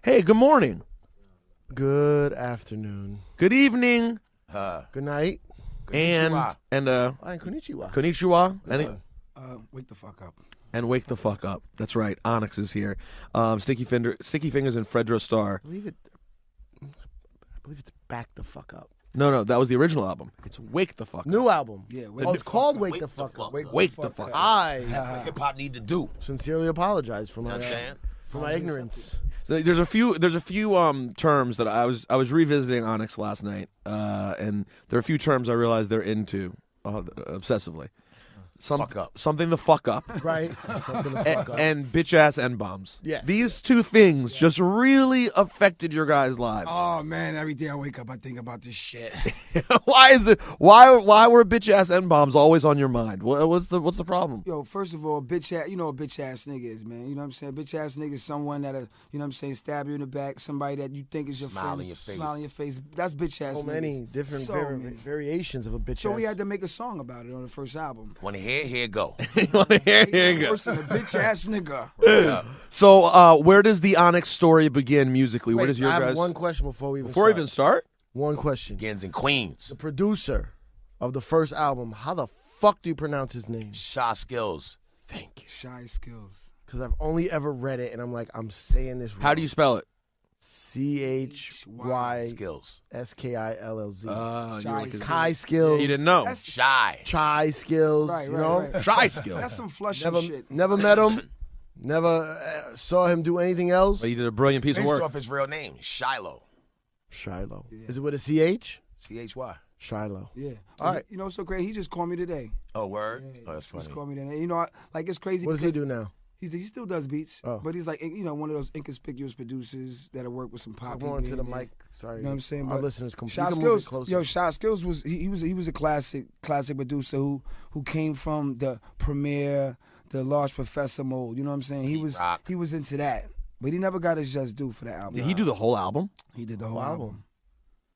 Hey, good morning. Good afternoon. Good evening. Good night. And Konnichiwa. konnichiwa. Wake the fuck up. And wake the fuck up. That's right. Onyx is here. Sticky Fingers and Fredros Star. I believe it's Back the Fuck Up. No, that was the original album. It's Wake the Fuck Up. New album. Yeah, it's called Wake the Fuck Up. Wake the fuck up. I That's what hip hop need to do. sincerely apologize for You know my what I'm saying? for my ignorance. So there's a few terms that I was revisiting Onyx last night, and there are a few terms I realized they're into obsessively. Fuck up. Something to fuck up. Right? Something to fuck up. And bitch ass N-bombs. Yes. These two things just really affected your guys' lives. Oh man, every day I wake up, I think about this shit. Why is it? Why were bitch ass N-bombs always on your mind? What's the problem? Yo, first of all, bitch ass, you know what bitch ass nigga is, man. You know what I'm saying? Bitch ass nigga is someone that, you know what I'm saying, stab you in the back, somebody that you think is your Smile friend. in your face. Smile in your face. That's bitch ass So many niggas. different So many. variations of a bitch So ass. we had to make a song about it on the first album. Want to hear? Here go. Here you go. Person, a bitch ass nigga. So, where does the Onyx story begin musically? Wait, Where does your I have guys? one question before we Before start. start? One question. Begins in Queens. The producer of the first album, how the fuck do you pronounce his name? Shaw Skills. Thank you. Shy skills. Because I've only ever read it, and I'm like, I'm saying this wrong. How do you spell it? CHY Skills. SKILLZ. Shy Kai skills. You didn't know. That's Shy. Chai skills. right, you know? right. Try skill. That's some flushing Never, shit. never met him. Never saw him do anything else. But you did a brilliant piece of Based work. off his real name, Shiloh. Shiloh. Yeah. Is it with a CH? CHY. Shiloh. Yeah. All right. You know what's so great? He just called me today. Oh, word? Yeah, Oh, that's he just funny. called me today. You know, like it's crazy. What does he because do now? He still does beats, Oh. but he's like, you know, one of those inconspicuous producers that'll work with some pop. I'm going to the mic. Sorry. You know what I'm saying? Our But listeners come Shot Skills, yo, Shot Skills was he was a classic producer who came from the Premiere, the Large Professor mold. You know what I'm saying? Rock. He was into that, but he never got his just due for that album. Did he do the whole album? He did the whole album.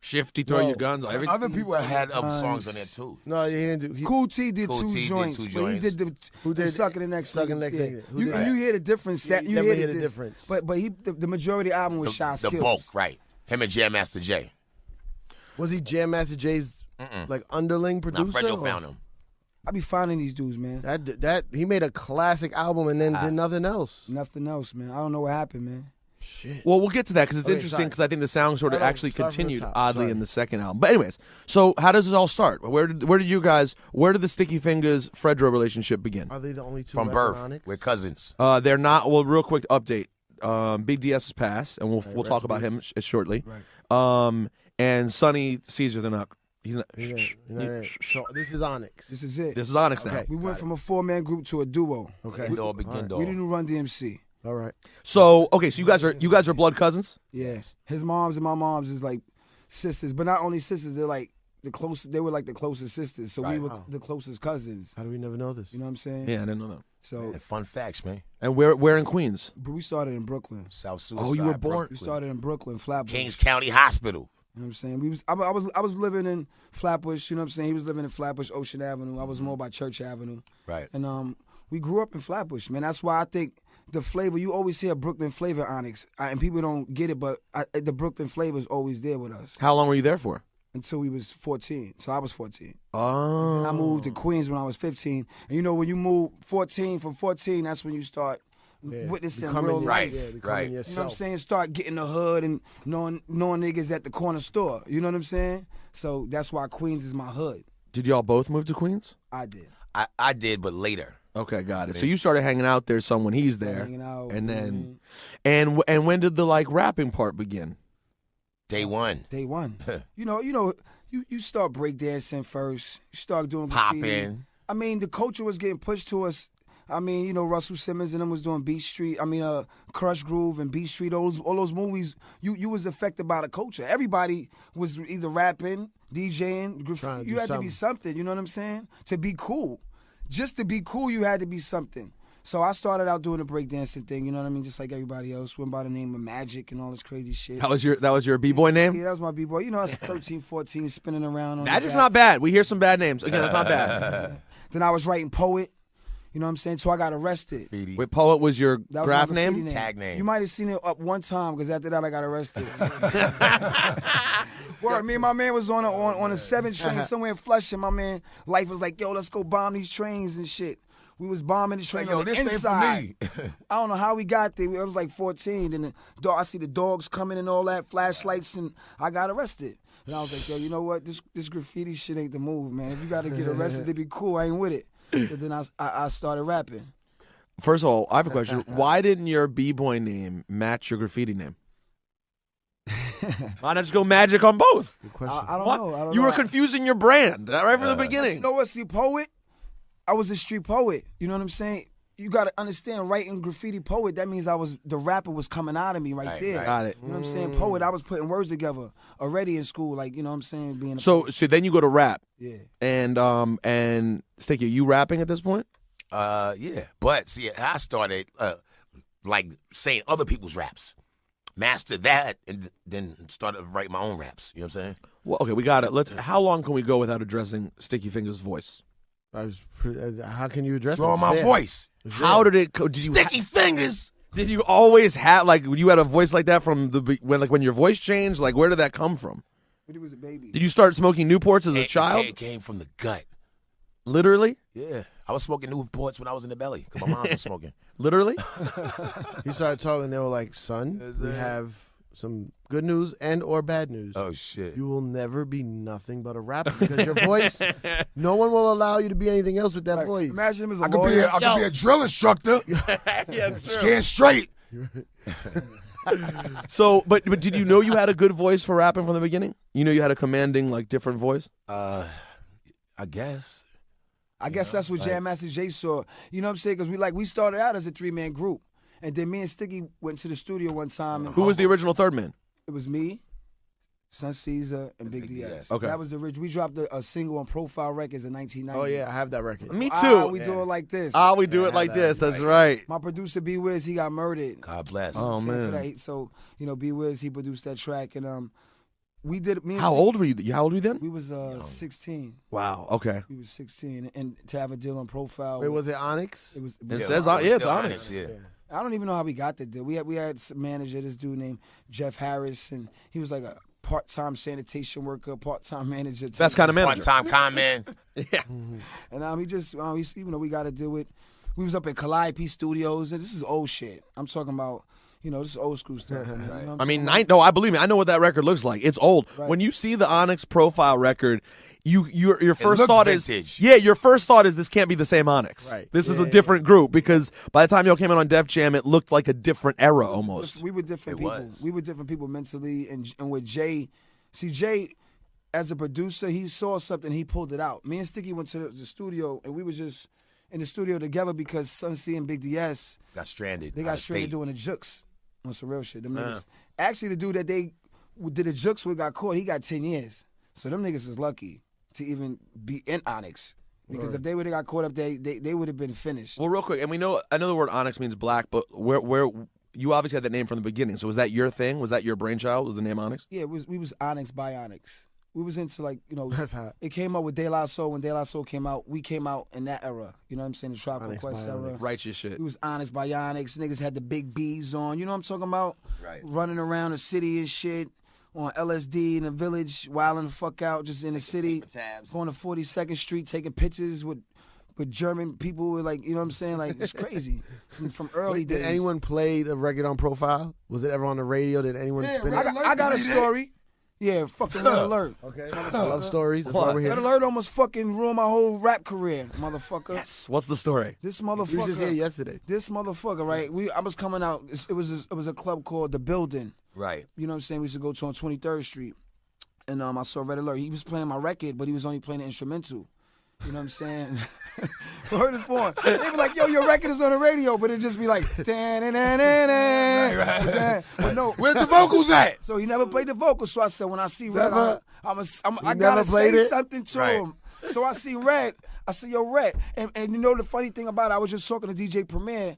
Shifty, throw No. your guns. Everything. Other people had other songs on there, too. No, he didn't do. He, Cool T did Cool two T did joints, two but he joints. did Who the did Suck in the Next Suck in the Next Yeah. Nigga? Who You, did and that? you hear the difference. You You never hear hear the this- difference. But the majority of the album was Shot The Skills. bulk, right. Him and Jam Master Jay. Was he Jam Master Jay's like underling Now, producer? Fredro or- found him. I be finding these dudes, man. That he made a classic album and then did nothing else. Nothing else, man. I don't know what happened, man. Shit. Well, we'll get to that because it's Okay, interesting sorry. because I think the sound sort of No, actually start from the continued top. oddly Sorry. in the second album. But anyways, so how does it all start? Where did the Sticky Fingers Fredro relationship begin? Are they the only two From left on birth. Onyx? We're cousins. They're not. Well, real quick update. Big DS has passed, and we'll rest talk in about him shortly. Right. And Sonny Caesar, they're not. He's not. He's not in. So this is Onyx. This is it. This is Onyx now. Okay. We went from a 4-man group to a duo. Okay. End all begin We didn't all. run DMC. All right. So okay, so you guys are blood cousins. Yes. His moms and my moms is like sisters, but not only sisters, they're like the closest. They were like the closest sisters, so we Right. were Wow. the closest cousins. How do we never know this? You know what I'm saying? Yeah, I didn't know that. So Man, fun facts, man. And where in Queens? but we started in Brooklyn. South Suicide. Oh, you were born- We Brooklyn. started in Brooklyn, Flatbush. Kings County Hospital. You know what I'm saying? I was living in Flatbush. You know what I'm saying? He was living in Flatbush, Ocean Avenue. I was more by Church Avenue. Right. And we grew up in Flatbush, man. That's why I think the flavor, you always hear Brooklyn flavor Onyx, and people don't get it, but the Brooklyn flavor is always there with us How long were you there for? until we was 14. So I was 14. Oh. And I moved to Queens when I was 15. And you know, when you move from 14, that's when you start Yeah. witnessing Becoming real your- life. Yeah, becoming Right. You know what I'm yourself. saying? Start getting the hood and knowing niggas at the corner store. You know what I'm saying? So that's why Queens is my hood. Did y'all both move to Queens? I did. I did, but later. Okay, got it. So you started hanging out there some when he's there, Hanging out, and you know what I then mean? and when did the like rapping part begin? Day one. Day one. You start breakdancing first. You start doing graffiti. Popping. I mean, the culture was getting pushed to us. I mean, you know, Russell Simmons and them was doing Beat Street. I mean, Crush Groove and Beat Street. All those movies. You was affected by the culture. Everybody was either rapping, DJing. Trying to You do had to be something. You know what I'm saying? To be cool. Just to be cool, you had to be something. So I started out doing the breakdancing thing. You know what I mean? Just like everybody else. Went by the name of Magic and all this crazy shit. That was your b-boy name? Yeah, that was my b-boy. You know, I was 13, 14, spinning around on Magic's the not bad. We hear some bad names. Again, that's not bad. Then I was writing Poet. You know what I'm saying? So I got arrested. Graffiti. Wait, Poet was your That was graph my graffiti name? Tag name. You might have seen it up one time because after that I got arrested. Word, me and my man was on a 7 train somewhere in Flushing. My man, life was like, yo, let's go bomb these trains and shit. We was bombing the train Like, yo, on the this ain't for inside. me. I don't know how we got there. I was like 14, and I see the dogs coming and all that, flashlights, and I got arrested. And I was like, yo, you know what? This graffiti shit ain't the move, man. If you got to get arrested to be cool, I ain't with it. So then I started rapping. First of all, I have a question. Why didn't your b-boy name match your graffiti name? Why not just go magic on both? Good question. I don't What? know. I don't You know. were confusing your brand right from the beginning. You know what? See, poet, I was a street poet. You know what I'm saying? You got to understand, writing graffiti poet, that means the rapper was coming out of me right there. right. Got it. You know what I'm saying? Poet, I was putting words together already in school, like, you know what I'm saying? Being a So then you go to rap, yeah. and Sticky, you rapping at this point? Yeah. But see, I started like saying other people's raps. Mastered that and then started to write my own raps. You know what I'm saying? Well, okay, we got it. How long can we go without addressing Sticky Fingers' voice? How can you address Draw it? my Yeah. voice. How did it go? Did you Sticky fingers. did you always have like you had a voice like that from when your voice changed? Like where did that come from? But he was a baby. Did you start smoking Newports as a It child? came from the gut. Literally, Yeah. I was smoking Newports when I was in the belly because my mom was smoking. literally. He started talking. They were like, "Son, Is we it? have some good news and or bad news. Oh, shit. You will never be nothing but a rapper because your voice. No one will allow you to be anything else with that Like, voice. imagine him as a I could lawyer. be a drill instructor. Yeah, it's Scared straight. So, but did you know you had a good voice for rapping from the beginning? You know you had a commanding like different voice. I guess. I guess that's what Jam Master Jay saw. You know what I'm saying? Because we started out as a 3-man group. And then me and Sticky went to the studio one time. And Who was the original third man? It was me, Son Caesar, and Big Big DS. DS. Okay. That was the original. We dropped a single on Profile Records in 1990. Oh yeah, I have that record. Me too. Ah, we do it like this. We do it like that, this. That's right. My producer B Wiz, he got murdered. God bless. Oh, Same man. For that. So B Wiz, he produced that track, and we did. Me and How Sticky, old were you? How old were you then? We was 16. Wow. Okay. We was 16, and to have a deal on Profile. Wait, was it Onyx? It was. It says it's Onyx. Yeah. I don't even know how we got that deal. We had some manager, this dude named Jeff Harris, and he was like a part-time sanitation worker, part-time manager. Best kind of One manager. time comment. Yeah. And he just, even though we got to deal with, we was up in Calliope Studios, and this is old shit. I'm talking about, this is old school stuff. You know what I'm I mean, talking about? I believe me. I know what that record looks like. It's old. Right. When you see the Onyx Profile record, your first looks thought vintage. is your first thought is this can't be the same Onyx. Right. This is a different group because by the time y'all came in on Def Jam, it looked like a different era almost. We were different It people. was. We were different people mentally, and with Jay, Jay, as a producer, he saw something, he pulled it out. Me and Sticky went to the studio, and we were just in the studio together because Sun C and Big DS, Got stranded. they out got of stranded state. doing the jukes on some real shit. Them niggas. Actually, the dude that they did the jukes with got caught, he got 10 years. So them niggas is lucky to even be in Onyx. Because if they would have got caught up, they would have been finished. Well, real quick, and I know the word Onyx means black, but where you obviously had that name from the beginning. So was that your thing? Was that your brainchild? Was the name Onyx? Yeah, we was Onyx by Onyx. We was into That's hot. it came out with De La Soul. When De La Soul came out, we came out in that era. You know what I'm saying? The Tropical Onyx Quest by era. Onyx. Righteous shit. We was Onyx by Onyx. Niggas had the big B's on. You know what I'm talking about? Right. Running around the city and shit on LSD in the village, wilding the fuck out just in the city. tabs. Going to 42nd Street, taking pictures with German people. With you know what I'm saying? Like, it's crazy. From early days. Did anyone play the record on Profile? Was it ever on the radio? Did anyone spin it? I got a story. Yeah, fucking Red Alert. Okay. I love stories. That's why we're Red here. Alert almost fucking ruined my whole rap career, motherfucker. Yes. What's the story? This We were just here motherfucker. yesterday. This motherfucker, right? I was coming out. It was a club called The Building. Right. You know what I'm saying? We used to go to on 23rd Street. And I saw Red Alert. He was playing my record, but he was only playing the instrumental. You know what I'm saying? Heard his point. They be like, yo, your record is on the radio, but it'd just be like, but no. Where's the vocals at? So he never played the vocals. So I said, when I see Red, Never? I never gotta played say it? something to Right. him. So I see Red. I said, yo, Red. And you know the funny thing about it, I was just talking to DJ Premier.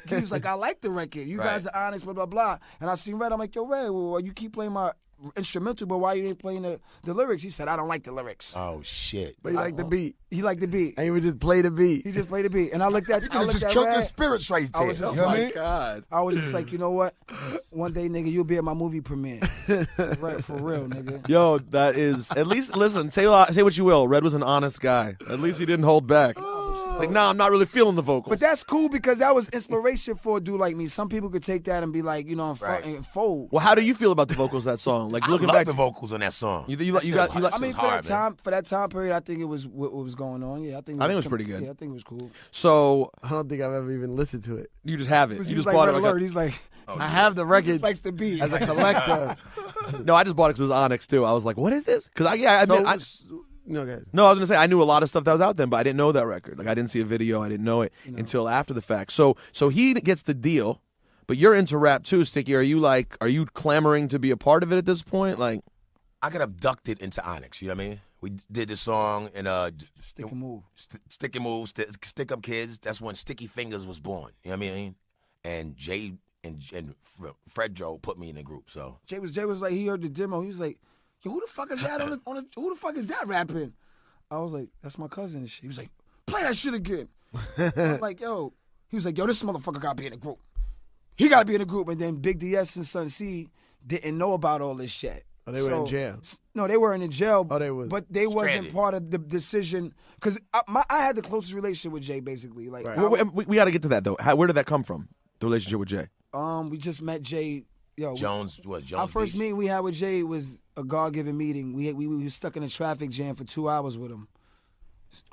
He was like, I like the record. You Right. guys are honest, blah, blah, blah. And I seen Red. I'm like, yo, Red, well, you keep playing my instrumental, but why you ain't playing the lyrics? He said, I don't like the lyrics. Oh shit! But he liked the beat. He liked the beat. And he would just play the beat. He just played the beat. And I looked at You could have just killed his spirits right there. I was just you know what I like, mean? God. I was just like, you know what? One day, nigga, you'll be at my movie premiere. Right, for real, nigga. Yo, that is at least. Listen, say what you will. Red was an honest guy. At least he didn't hold back. Like, nah, I'm not really feeling the vocals. But that's cool because that was inspiration for a dude like me. Some people could take that and be like, you know, and fold. Well, how do you feel about the vocals of that song? Like I looking love back, the vocals on that song. you got. I mean, for that time period, I think it was what was going on. Yeah, I think it was pretty good. Yeah, I think it was cool. So I don't think I've ever even listened to it. you just have it. He's You just like bought Red it. Alert. He's like, I have the record likes the beat as a collector. No, I just bought it because it was Onyx too. I was like, what is this? Because No, go ahead. No, I was gonna say I knew a lot of stuff that was out there, but I didn't know that record. Like I didn't see a video, I didn't know it until after the fact. So he gets the deal, but you're into rap too, Sticky. Are you clamoring to be a part of it at this point? Like, I got abducted into Onyx. You know what I mean? We did this song and Stick and Move. Stick and Move, Stick Up Kids. That's when Sticky Fingers was born. You know what I mean? And Jay and Fredros put me in the group. So Jay was like, he heard the demo. He was like, yo, who the fuck is that who the fuck is that rapping? I was like, that's my cousin and shit. He was like, play that shit again. I'm like, yo. He was like, yo, this motherfucker gotta be in the group. He gotta be in the group. And then Big DS and Sun C didn't know about all this shit. Oh, they were in jail. No, they weren't in jail. Oh, they was. But they wasn't Stranded. part of the decision. Because I had the closest relationship with Jay, basically. Like, Right. we got to get to that though. Where did that come from? The relationship with Jay. we just met Jay. Yo, Jones our first Beach? meeting we had with Jay was a God-given meeting. We were stuck in a traffic jam for 2 hours with him.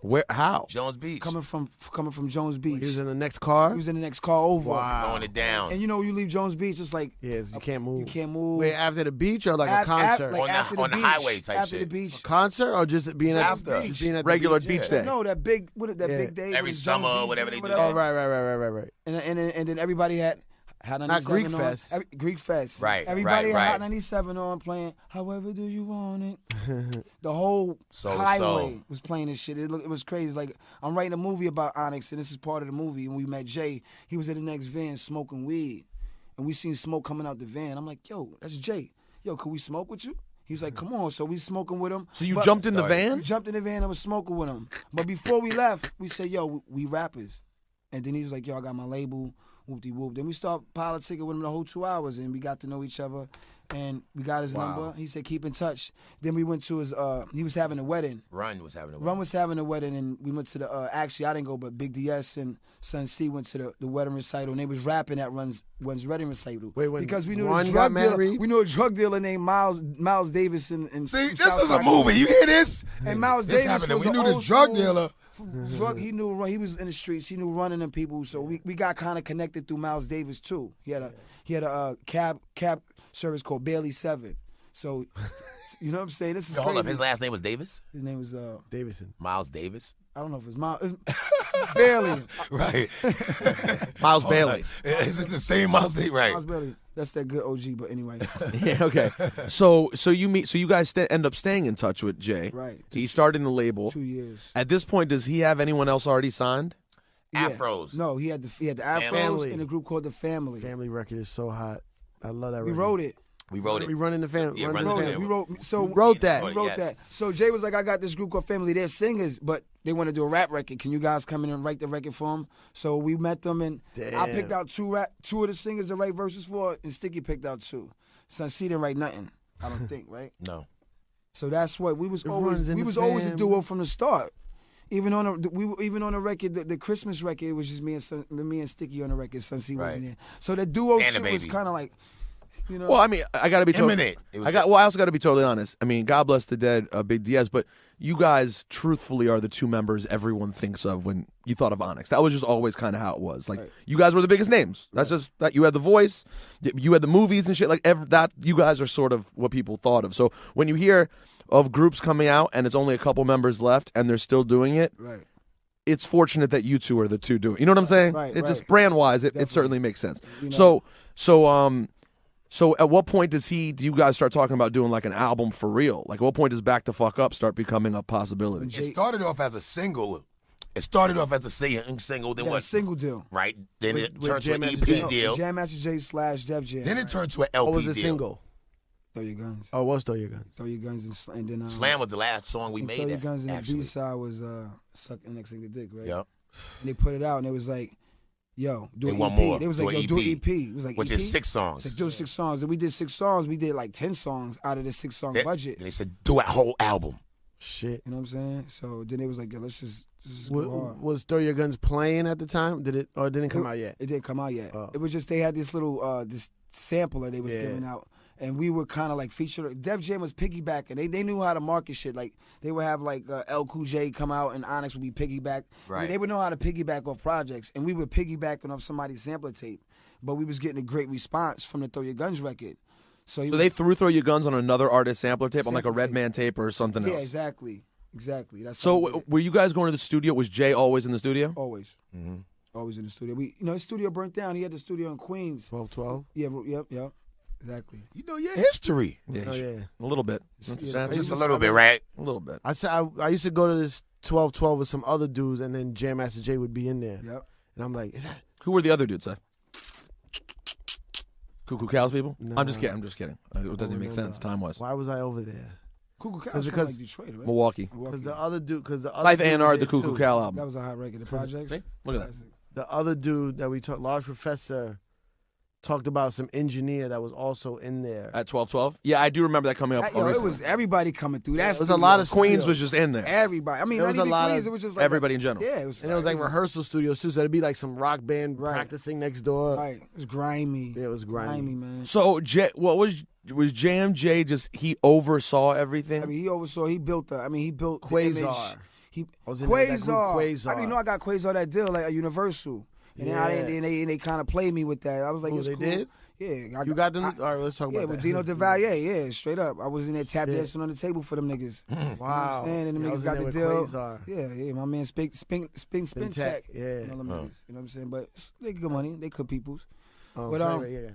Where? How? Jones Beach. Coming from Jones Beach. He was in the next car. He was in the next car over. Wow. Throwing it down. And you know, when you leave Jones Beach, it's like Yes, you can't move. you can't move. Wait, after the beach or like Af- a concert? like On the- after the on the beach, highway type after shit. the beach. Concert or just being at After. the beach? Just being at the Regular beach? beach day. No, that big Yeah. big day Every was summer, Jones Beach, whatever they do. Oh, right. And then everybody had Hot 97 Not Greek on. Fest. Greek Fest. Right, Everybody right, had Hot right. 97 on playing However Do You Want It. The whole Soul to highway Soul. was playing this shit. It was crazy. Like, I'm writing a movie about Onyx, and this is part of the movie. And we met Jay. He was in the next van smoking weed. And we seen smoke coming out the van. I'm like, yo, that's Jay. Yo, could we smoke with you? He's like, come on. So we smoking with him. So you But- jumped in the We van? jumped in the van and was smoking with him. But before we left, we said, yo, we rappers. And then he was like, yo, I got my label, whoop-de-whoop. Then we start politicking with him the whole 2 hours, and we got to know each other. And we got his number. He said, keep in touch. Then we went to his, he was having a wedding. Run was having a Run was having a wedding, and we went to the, actually, I didn't go, but Big DS and Sun C went to the wedding recital, and they was rapping at Run's wedding recital. Wait, when because we knew Run this got drug dealer. married? We knew a drug dealer named Miles Davis in See, from this is a Southside. movie. You hear this? And Miles This Davis happening. was We an knew this old drug school dealer. He knew he was in the streets. He knew running and people. So we got kind of connected through Miles Davis too. He had a cab service called Bailey 7. So you know what I'm saying? This is Hold up. crazy. His last name was Davis? His name was Davidson. Miles Davis? I don't know if it's Miles. It's Bailey. Right. Miles Bailey. Is it the same Miles Davis? Right. Miles Bailey. That's that good OG. But anyway, Yeah. Okay. So you guys end up staying in touch with Jay. right. He started the label. 2 years. At this point, does he have anyone else already signed? Yeah. Afros. No, he had the Afros Family. in a group called the Family. Family record is so hot. I love that We record. wrote it. We wrote it. We running the family. Yeah, Run Run the the family. Family. We wrote that. We wrote Yes. that. So Jay was like, I got this group called Family. They're singers, but they want to do a rap record. Can you guys come in and write the record for them? So we met them, and I Damn. picked out two of the singers to write verses for, and Sticky picked out two. Sun C didn't write nothing, I don't think, right? No. So that's what we was It always. runs in We the was always a family. duo from the start. Even on the record, the Christmas record, it was just me and Sticky on the record. Sun C wasn't Right. there. So the duo Santa shit was Baby. kind of like, you know. Well, I mean, I gotta be totally. Imminent. It was I also gotta be totally honest. I mean, God bless the dead, Big DS, but you guys, truthfully, are the two members everyone thinks of when you thought of Onyx. That was just always kind of how it was. Like, Right. you guys were the biggest names. That's just that you had the voice, you had the movies and shit. Like that, you guys are sort of what people thought of. So when you hear of groups coming out and it's only a couple members left and they're still doing it, Right. it's fortunate that you two are the two doing. You know what I'm saying? Right, It just right. brand wise, it Definitely. certainly makes sense. You know. So at what point do you guys start talking about doing like an album for real? Like at what point does Back the Fuck Up start becoming a possibility? It started off as a single. It started off as a single. Then Yeah, what? single deal. Right. Then With it turned to Jam an Master Jay. EP deal. Jam Master Jay / Def Jam. Then it turned to an LP What was the deal. single? Throw Your Guns. Oh, what's Throw Your Guns? Throw Your Guns and then Slam was the last song we and made. Throw Your Guns and the actually. B-side was Suck the Next Nigga Dick, right? Yep. And they put it out and it was like, yo, do They an want EP. more. It was Do like, an yo, do an EP. EP. It was like Which EP? is 6 songs. It's like, do 6 songs. And we did 6 songs. We did like 10 songs out of the 6-song budget. Then they said, do a whole album. Shit. You know what I'm saying? So then it was like, yo, let's just go hard. Was Throw Your Guns playing at the time? Did it or it didn't come out yet? It didn't come out yet. Oh. It was just they had this little this sampler they was Yeah. giving out, and we were kind of like featured. Def Jam was piggybacking. They knew how to market shit. Like they would have like L Cool J come out, and Onyx would be piggyback. I mean, Right. they would know how to piggyback off projects, and we were piggybacking off somebody's sampler tape. But we was getting a great response from the Throw Your Guns record. So So they Throw Your Guns on another artist sampler tape, on like a Sampler Red tape. Man tape or something yeah, else. exactly. That's So how we did it. were you guys going to the studio? Was Jay always in the studio? always. Mm-hmm. Always in the studio. His studio burnt down. He had the studio in Queens. 12. Yeah, yep, exactly. You know your history. Yeah, Oh yeah. a little bit. Yes, Just a little bit, right? A little bit. I used to go to this 12 with some other dudes, and then Jam Master Jay would be in there, Yep. and I'm like, is that? Who were the other dudes? Cuckoo Cows people? No. I'm just kidding. It doesn't I even make remember. sense time-wise. Why was I over there? Cuckoo Cows Because- from like Detroit, right? Milwaukee. Because the other dude, Life dude A&R, was the there, Cuckoo too. Cow That album. was a hot record. The projects. See? Look at that. Classic. The other dude that we talked, Large Professor, talked about some engineer that was also in there. At 1212? Yeah, I do remember that coming up. Yo, it recently. was everybody coming through. That's It was a lot of Queens was just in there. everybody. I mean, There not was a even lot Queens. of It was just like everybody in general. Yeah, it was. And it was like rehearsal studios too, so it'd be like some rock band Right. practicing next door. Right. It was grimy. Yeah, it was grimy. man. So, what was JMJ just, he oversaw everything? I mean, he oversaw. He built the. I mean, he built the Quasar. image. He I was in there with that group, Quasar. I Quasar. mean, I got Quasar that deal like at Universal, and Yeah. then they kind of played me with that. I was like, Ooh, it's they cool. did? Yeah, You got them? All right, let's talk Yeah, about with that. Dino DeValier, yeah, straight up. I was in there tap Shit. dancing on the table for them niggas. You know what Wow. I'm saying? And them Yeah, I niggas was in got there the with deal. Quasar. Yeah, my man Spin Tech, Tech. yeah. And all them niggas. You know what I'm saying? But they good money. They good peoples. Oh, But, yeah.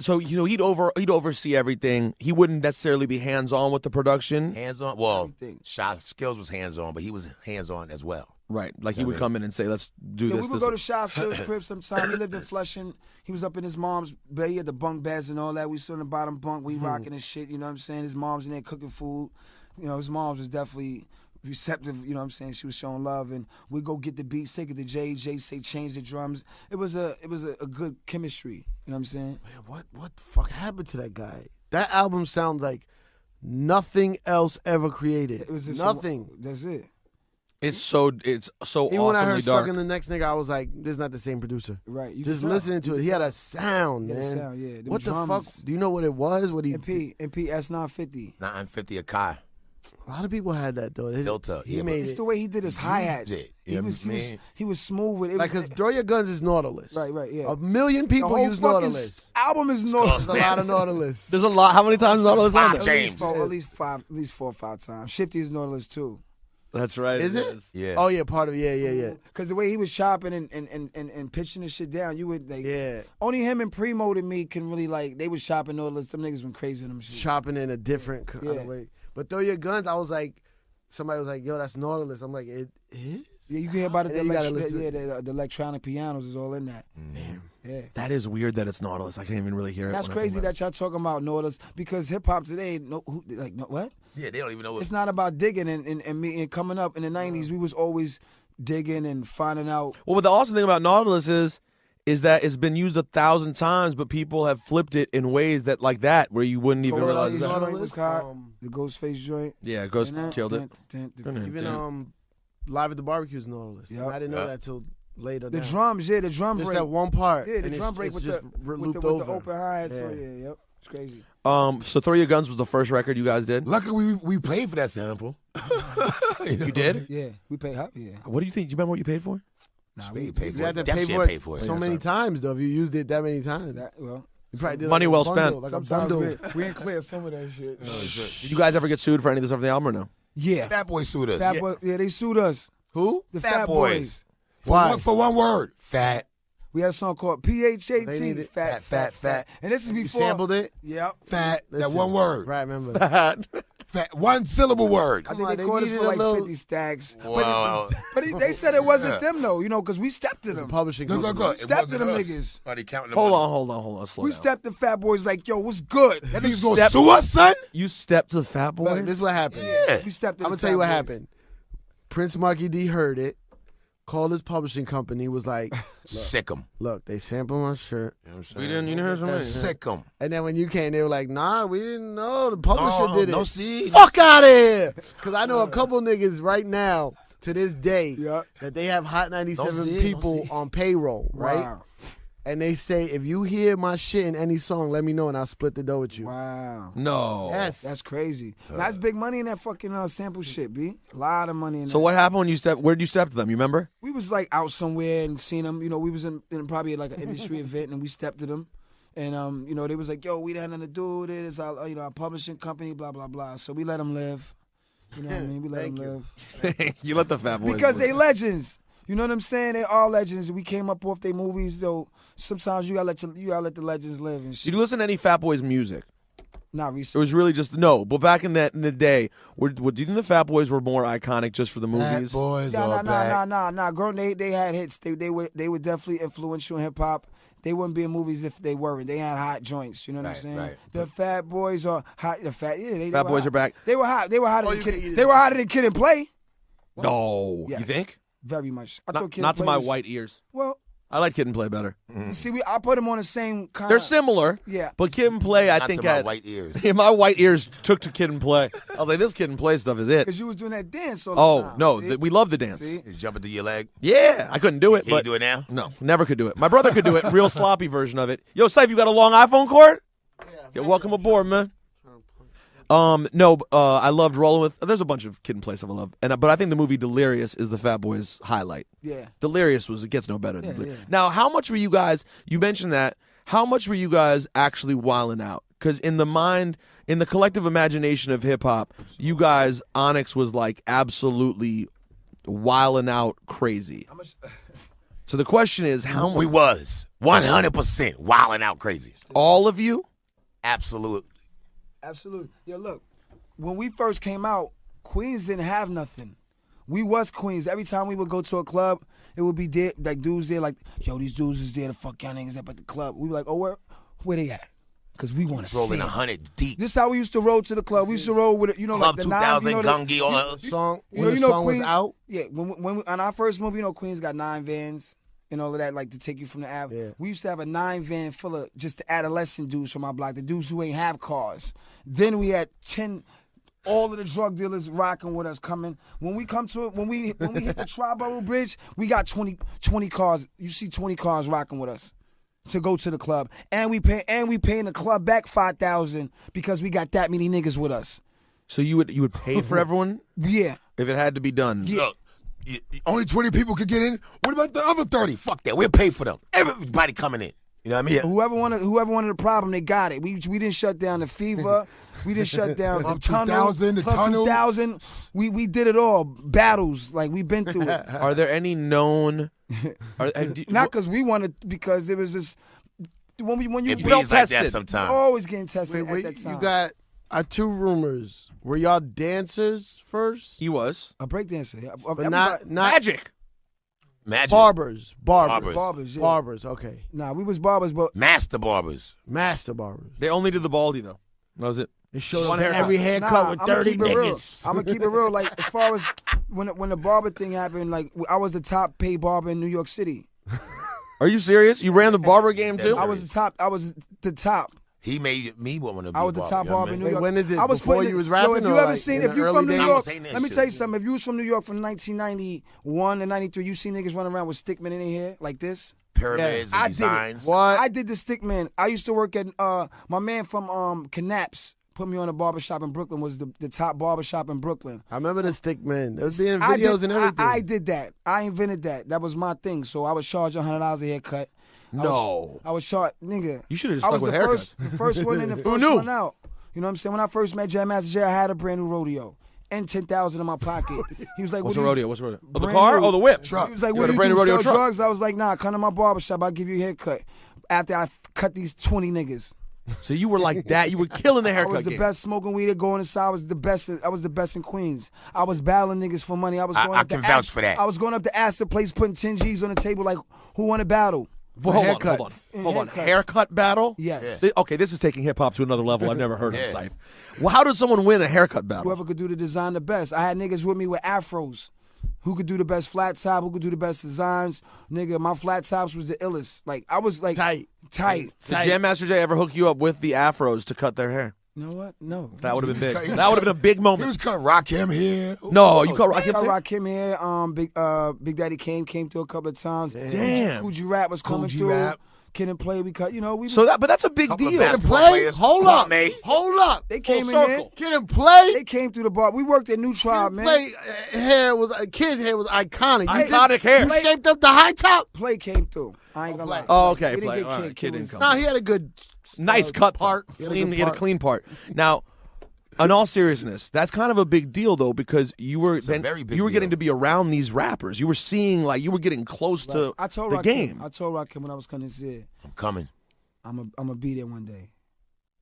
So he'd oversee everything. He wouldn't necessarily be hands-on with the production. Hands on. Well, Everything. Shot Skills was hands on, but he was hands on as well. Right. Like he would come in and say, let's do Yeah, this. we would this. go to Shy Skills' crib sometime. He lived in Flushing. He was up in his mom's bed. He had the bunk beds and all that. We stood in the bottom bunk. We rocking and shit. You know what I'm saying? His mom's in there cooking food. You know, his mom's was definitely receptive. You know what I'm saying? She was showing love. And we go get the beats, take it to Jay. Jay say change the drums. It was a good chemistry. You know what I'm saying? Man, what the fuck happened to that guy? That album sounds like nothing else ever created. It was just nothing. That's it. It's so Even when I awesomely heard dark. Sucking the Next Nigga, I was like, this is not the same producer. Right. You Just can tell. listening to You it, can he had tell. a sound, He man. had a sound, yeah. Them What the fuck? drums. Do you know what it was? What he? MP S950. 950 a Kai. A lot of people had that though. Filter, He yeah, made It's it. the way he did his hi hats. it. He Yeah, was man. he was smooth with it. Like, was, cause Throw Your Guns is Nautilus. Right, yeah. A million the people whole use fucking Nautilus. album is Nautilus. There's a lot of Nautilus. There's a lot. How many times is Nautilus on there? James. At least 4 or 5 times. Shifty is Nautilus too. That's right. Is it? Yeah. Oh yeah, part of it. Yeah. Cause the way he was chopping and pitching the shit down, you would like. Yeah. Only him and Primo to me can really like. They was chopping Nautilus. Some niggas went crazy on them shit. Chopping in a different kind Yeah. of way. But Throw Your Guns, I was like, somebody was like, yo, that's Nautilus. I'm like, it is? Yeah, you can hear about it. And then you gotta listen to The electronic pianos is all in that. Yeah. That is weird that it's Nautilus. I can't even really hear it. That's when I think crazy about that y'all talking about Nautilus because hip hop today, what? Yeah, they don't even know what. It's not about digging and me and coming up in the '90s. We was always digging and finding out. Well, but the awesome thing about Nautilus is that it's been used 1,000 times, but people have flipped it in ways that like that where you wouldn't even realize Ghostface that. joint was hot. Um, The Ghostface joint. Yeah, Ghost killed it. Even Live at the Barbecue is Nautilus. Yep. I didn't know that till later. The down. drums, the drum Just break. that one part. Yeah, the and drum it's break with just the looped with the over. open hi-hat. So Yeah. yeah, yep, it's crazy. So Throw Your Guns was the first record you guys did. Luckily, we paid for that sample. You did? Yeah, we pay hot. Yeah, What do you think? Do you remember what you paid for? nah, We we paid for You it. had to Def pay Jam for paid for it. so many times though. If you used it that many times, that well. you probably did Money like a well bundle, spent. Like Sometimes a bundle. we ain't clear some of that shit. Did you guys ever get sued for any of this off the album or no? Yeah, Fat Boy sued us. Fat Boy. Yeah, they sued us. Who? The Fat Fat Boys. Boys. Why? For one word. Fat. We had a song called They PHAT. needed- Fat. And this is You before. sampled it. Yep. Fat. That Listen, one word. Right, remember. One syllable word. I think on, they they caught us needed for a like little- 50 stacks. Wow. But they said it wasn't them though, because we stepped to them. Publishing. Look, company. look. We stepped to them niggas. Are they counting the Hold money? on. Slow We down. stepped to Fat Boys like, yo, what's good? That Niggas niggas gonna Step- sue us, son? You stepped to Fat Boys. Look, this is what happened. Yeah. We stepped to I'm the gonna tell you Fat what Boys. happened. Prince Marky D heard it, called his publishing company, was like, Sick 'em. "Look, they sampled my shirt." You know what I'm We saying? didn't. You didn't hear something. Sick 'em. And then when you came, they were like, "Nah, we didn't know. The publisher did it." No, see. Fuck out of here! Because I know a couple niggas right now to this day Yeah. that they have Hot 97 Don't see it, people don't see it. on payroll, right? Wow. And they say, if you hear my shit in any song, let me know and I'll split the dough with you. Wow. No. Yes. That's crazy. That's big money in that fucking sample shit, B. A lot of money in So that. what happened when you stepped? Where did you step to them? You remember? We was like out somewhere and seen them. We was in probably like an industry event and we stepped to them. And, they was like, yo, we had nothing to do with it. It's our publishing company, blah, blah, blah. So we let them live. You know what I mean? We let them live. You let the Fat Boys. Because live. they legends. You know what I'm saying? They are legends. We came up off their movies, so sometimes you gotta let the legends live and Did shit. you listen to any Fat Boys music? Not It recently. was really just no. But back in the day, do you think the Fat Boys were more iconic just for the movies? Bad boys are back. Nah. Girl, they had hits. They were definitely influential in hip hop. They wouldn't be in movies if they weren't. They had hot joints. You know what I'm Right, saying? right. The Fat Boys are hot. They Fat were Boys hot. are back. They were hot. They were hotter All than you can eat Kid. is They were hotter than Kid and Play. No, Yes. you think? Very much. I Not, thought Kid not and to Play my was, white ears. Well, I like Kid and Play better. see, I put them on the same kind. They're similar. Yeah. But Kid and Play, I Not think to my had white ears. Yeah, my white ears took to Kid and Play. I was like, this Kid and Play stuff is it. Because you was doing that dance all the Oh time. no, See? we love the dance. See? You jump into your leg. Yeah, I couldn't do it. Can you But do it now? no, never could do it. My brother could do it. Real sloppy version of it. Yo, Syfe, you got a long iPhone cord? Yeah, welcome aboard, man. No, I loved rolling with. There's a bunch of Kid and Play stuff I love, but I think the movie Delirious is the Fat Boys highlight. Yeah. Delirious it gets no better than Yeah, yeah. Now, how much were you guys? You mentioned that. How much were you guys actually wilding out? Because in the collective imagination of hip hop, you guys, Onyx was like absolutely wilding out crazy. So the question is, how We much? was 100% wilding out crazy. All of you? Absolute. Absolutely. Yo, look, when we first came out, Queens didn't have nothing. We was Queens. Every time we would go to a club, it would be there, like dudes there, like, yo, these dudes is there to fuck y'all niggas up at the club. We be like, oh, where they at? Because we want to see Rolling them. 100 deep. This is how we used to roll to the club. We used to roll with it, Club like the 2000, 9, Gungi, all Song You when know, the song Queens, was out. Yeah, when on our first movie, Queens got 9 vans and all of that, like to take you from the Ave. Yeah. We used to have a 9 van full of just the adolescent dudes from our block, the dudes who ain't have cars. Then we had 10, all of the drug dealers rocking with us coming. When we come to it, when we hit the Tri-Borough Bridge, we got 20 cars. You see 20 cars rocking with us to go to the club, and we paying the club back $5,000 because we got that many niggas with us. So you would pay for everyone Yeah. if it had to be done. Yeah. Look, only 20 people could get in. What about the other 30? Fuck that. We'll pay for them. Everybody coming in. You know what I mean? Whoever wanted a problem, they got it. We didn't shut down the Fever. We didn't shut down the Club tunnel. 2000, the Club tunnel. 2000. We did it all. Battles, like we been through it. Are there any known? Not because we wanted, because it was just when you It felt bees like that tested. sometimes. always getting tested Wait, at that time. you got two rumors. Were y'all dancers first? He was a breakdancer, But not magic. Magic. barbers. Barbers. yeah. Barbers, okay. Nah, we was barbers, but Master barbers. Master barbers. They only did the baldy though. That was it. They showed One up to haircut. every haircut nah, with I'ma 30 keep it real. niggas. I'm gonna keep it real. Like as far as when the barber thing happened, like I was the top paid barber in New York City. Are you serious? You ran the barber game too? I was the top. He made me want to be I was the top barber in New Wait, York. when is it? I was Before putting you it- was rapping Yo, if you or ever like seen, in if the you early from New days? I York, was saying that let me shit. tell you something. If you was from New York from 1991 to 93, you see niggas running around with stickmen in their hair like this. Pyramids I and did it. designs. What? I did the stickman. I used to work at my man from Knapp's put me on a barbershop in Brooklyn, was the top barbershop in Brooklyn. I remember the stick man. There was being I videos did- and everything. I did that. I invented that. That was my thing. So I was charged $100 a haircut. No. I was charged, nigga. You should have just I stuck was with the haircuts. first one in, the Who first knew? one out. You know what I'm saying? When I first met Jam Master Jay, I had a brand new rodeo and 10,000 in my pocket. He was like, What's "What a do you-" rodeo? What's a rodeo? Oh, the Brand car? new. Oh, the whip. He was like, You "What got a do brand you new do? rodeo Sell truck? drugs?" I was like, "Nah, come to my barbershop. I'll give you a haircut." After I cut these 20 niggas. So you were like that. You were killing the I haircut was the game. best smoking weed, going inside. I was the best. I was the best in Queens. I was battling niggas for money. I was going I up can to vouch for that. I was going up to Astor Place, putting 10 G's on the table, like who won a battle? Well, hold on. And Hold on. haircuts. Haircut battle? Yes. Okay, this is taking hip hop to another level I've never heard of, Yeah. Syfe. Well, how did someone win a haircut battle? Whoever could do the design the best. I had niggas with me with afros. Who could do the best flat top? Who could do the best designs? Nigga, my flat tops was the illest. Like I was like Tight. Did Jam Master Jay ever hook you up with the afros to cut their hair? You know what? No. That would have been He big. was That would have been a big He moment. was cutting Rakim here. No, you cut Rakim I too? rock him here. Big Daddy came through a couple of times. Damn. Coogee Rap was coming Coogee through. Rap. Kid and Play, we cut. You know, we So that, but that's a big Couple of deal. basketball Play. players. Hold Come on, up. May. Hold up. they came in circle. Kid and Play. there. They came through the bar. We worked at New Tribe, man. Play hair was Kid's hair was iconic. You Iconic hair. You shaped up the high top. Play came through. I ain't gonna lie. Oh, okay. We didn't Play. get All right, Kid. Kid was- didn't come. No, he had a good Nice cut part. though. He had a clean part. Now, in all seriousness, that's kind of a big deal though, because you were a very big you were getting deal. to be around these rappers. You were seeing like you were getting close to I told the Rakim, game. I told Rakim when I was coming to see it, I'm coming. I'm a be there one day.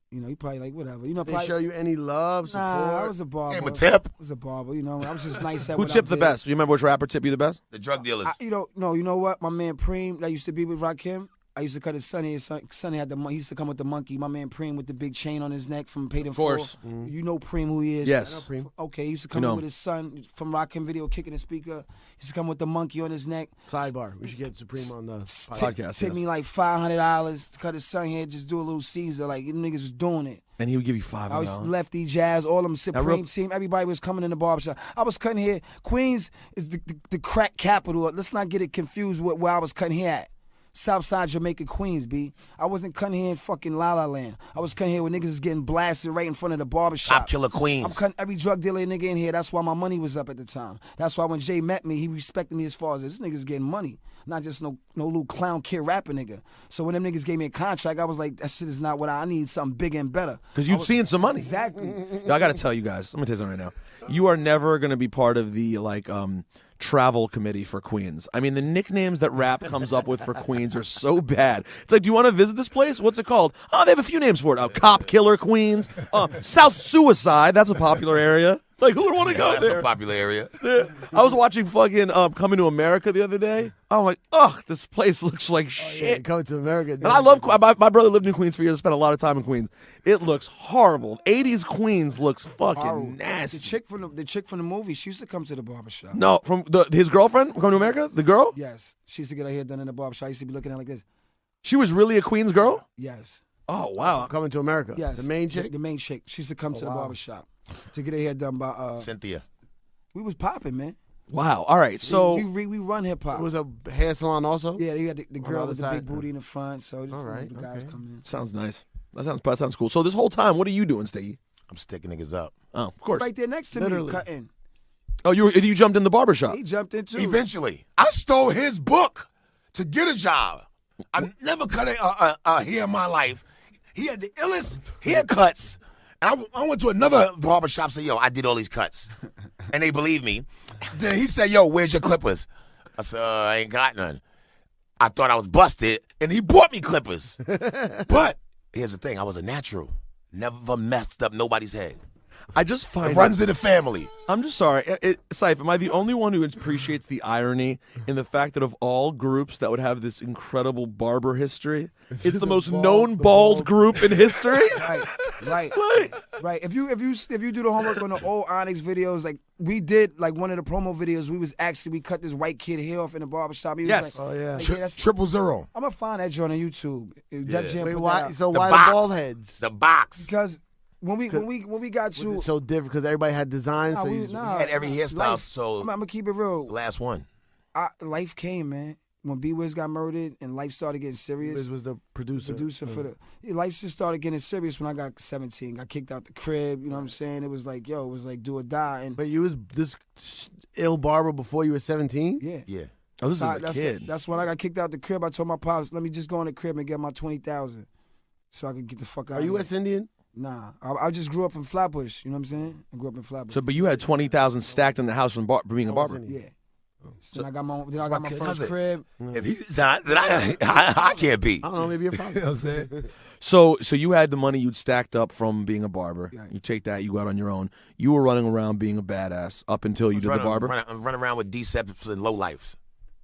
You know, he probably like whatever. You know, They probably, show you any love, support. nah, I was a barber. Hey, my tip. I was a barber. You know, I was just nice at Who what I tipped the did. best? You remember which rapper tipped you the best? The drug dealers. You know what? My man Preem that used to be with Rakim. I used to cut his Sonny. His Sonny had he used to come with the monkey. My man Preem with the big chain on his neck from Paid in Full. course. You know Preem who he is. Yes. I know Preem. Okay, he used to come You know in with his son from Rakim video, kicking the speaker. He used to come with the monkey on his neck. Sidebar. We should get Supreme on the Podcast, Tip yes. me like $500 to cut his son here, just do a little Caesar. Like, you niggas was doing it. And he would give you I was $5. Lefty Jazz, all them Supreme real- team. Everybody was coming in the barbershop. I was cutting here. Queens is the crack capital. Let's not get it confused with where I was cutting here at. Southside Jamaica, Queens, B. I wasn't cutting here in fucking La La Land. I was cutting here where niggas is getting blasted right in front of the barbershop. Top killer Queens. I'm cutting every drug dealer nigga in here. That's why my money was up at the time. That's why when Jay met me, he respected me as far as this nigga's getting money. Not just no little clown kid rapper nigga. So when them niggas gave me a contract, I was like, that shit is not what I need, something bigger and better. Because you'd seen some money. Exactly. Yo, I got to tell you guys. Let me tell you something right now. You are never going to be part of the travel committee for Queens. I mean, the nicknames that rap comes up with for Queens are so bad. It's like, do you want to visit this place? What's it called? Oh, they have a few names for it. Cop Killer Queens. South Suicide. That's a popular area. Like, who would want to go That's there? a popular area. I was watching fucking Coming to America the other day. I'm like, ugh, this place looks like Yeah, shit. coming to America. And I love my brother lived in Queens for years. Spent a lot of time in Queens. It looks horrible. 80s Queens looks fucking Horrible. nasty. The chick from the movie, she used to come to the barbershop. No, from his girlfriend from Coming to America? The girl? Yes. She used to get her hair done in the barbershop. I used to be looking at her like this. She was really a Queens girl? Yes. Oh, wow. Coming to America. Yes. The main chick. The main chick. She used to come to the wow. barbershop to get her hair done by Cynthia. we was popping, man. Wow. All right. So, we run hip hop. It was a hair salon also. Yeah, they had the girl other with the side. big booty in the front. So All right, the guys okay. come in. sounds nice. That sounds cool. So, this whole time, what are you doing, Stiggy? I'm sticking niggas up. Oh, of course. Right there next to Literally. me, cutting. Oh, you jumped in the barbershop. He jumped into Eventually, I stole his book to get a job. I never cut a hair in my life. He had the illest haircuts. And I went to another barbershop, said, yo, I did all these cuts. And they believed me. Then he said, yo, where's your clippers? I said, I ain't got none. I thought I was busted, and he bought me clippers. But here's the thing, I was a natural. Never messed up nobody's head. I just find It runs in the family. I'm just sorry. Syfe, am I the only one who appreciates the irony in the fact that of all groups that would have this incredible barber history, it's the most known bald group in history? Right. Right. If you do the homework on the old Onyx videos, like we did, like one of the promo videos, we cut this white kid hair off in the barbershop. He was Yes. like, Oh, yeah. like, that's, 000. I'm gonna find that joint on YouTube. Def Jam Wait, put why? that out. So The why box. the bald heads? The box. Because when we got Was to it so different because everybody had designs? Nah, so we- you just- nah. Had every hairstyle, life- so I'm gonna keep it the real. last one. Life came, man. When B-Wiz got murdered and life started getting serious. This was the producer. For the life just started getting serious when I got 17. Got kicked out the crib. You know what I'm saying? It was like do or die. And But you was this ill barber before you were 17? yeah. Yeah. Oh, this So is a kid. That's when I got kicked out the crib. I told my pops, let me just go in the crib and get my 20,000, so I could get the fuck out. Are you of West here. Indian? Nah, I just grew up in Flatbush. You know what I'm saying? I grew up in Flatbush. So, but you had 20,000 stacked in the house from being a barber. yeah. Then I got my first cousin. crib. If he's not, then I can't be. I don't know, maybe you're fine. You know what I'm saying? So you had the money you'd stacked up from being a barber. Right. You take that, you go out on your own. You were running around being a badass up until you did the barber. I'm running around with deceptives and low lifes.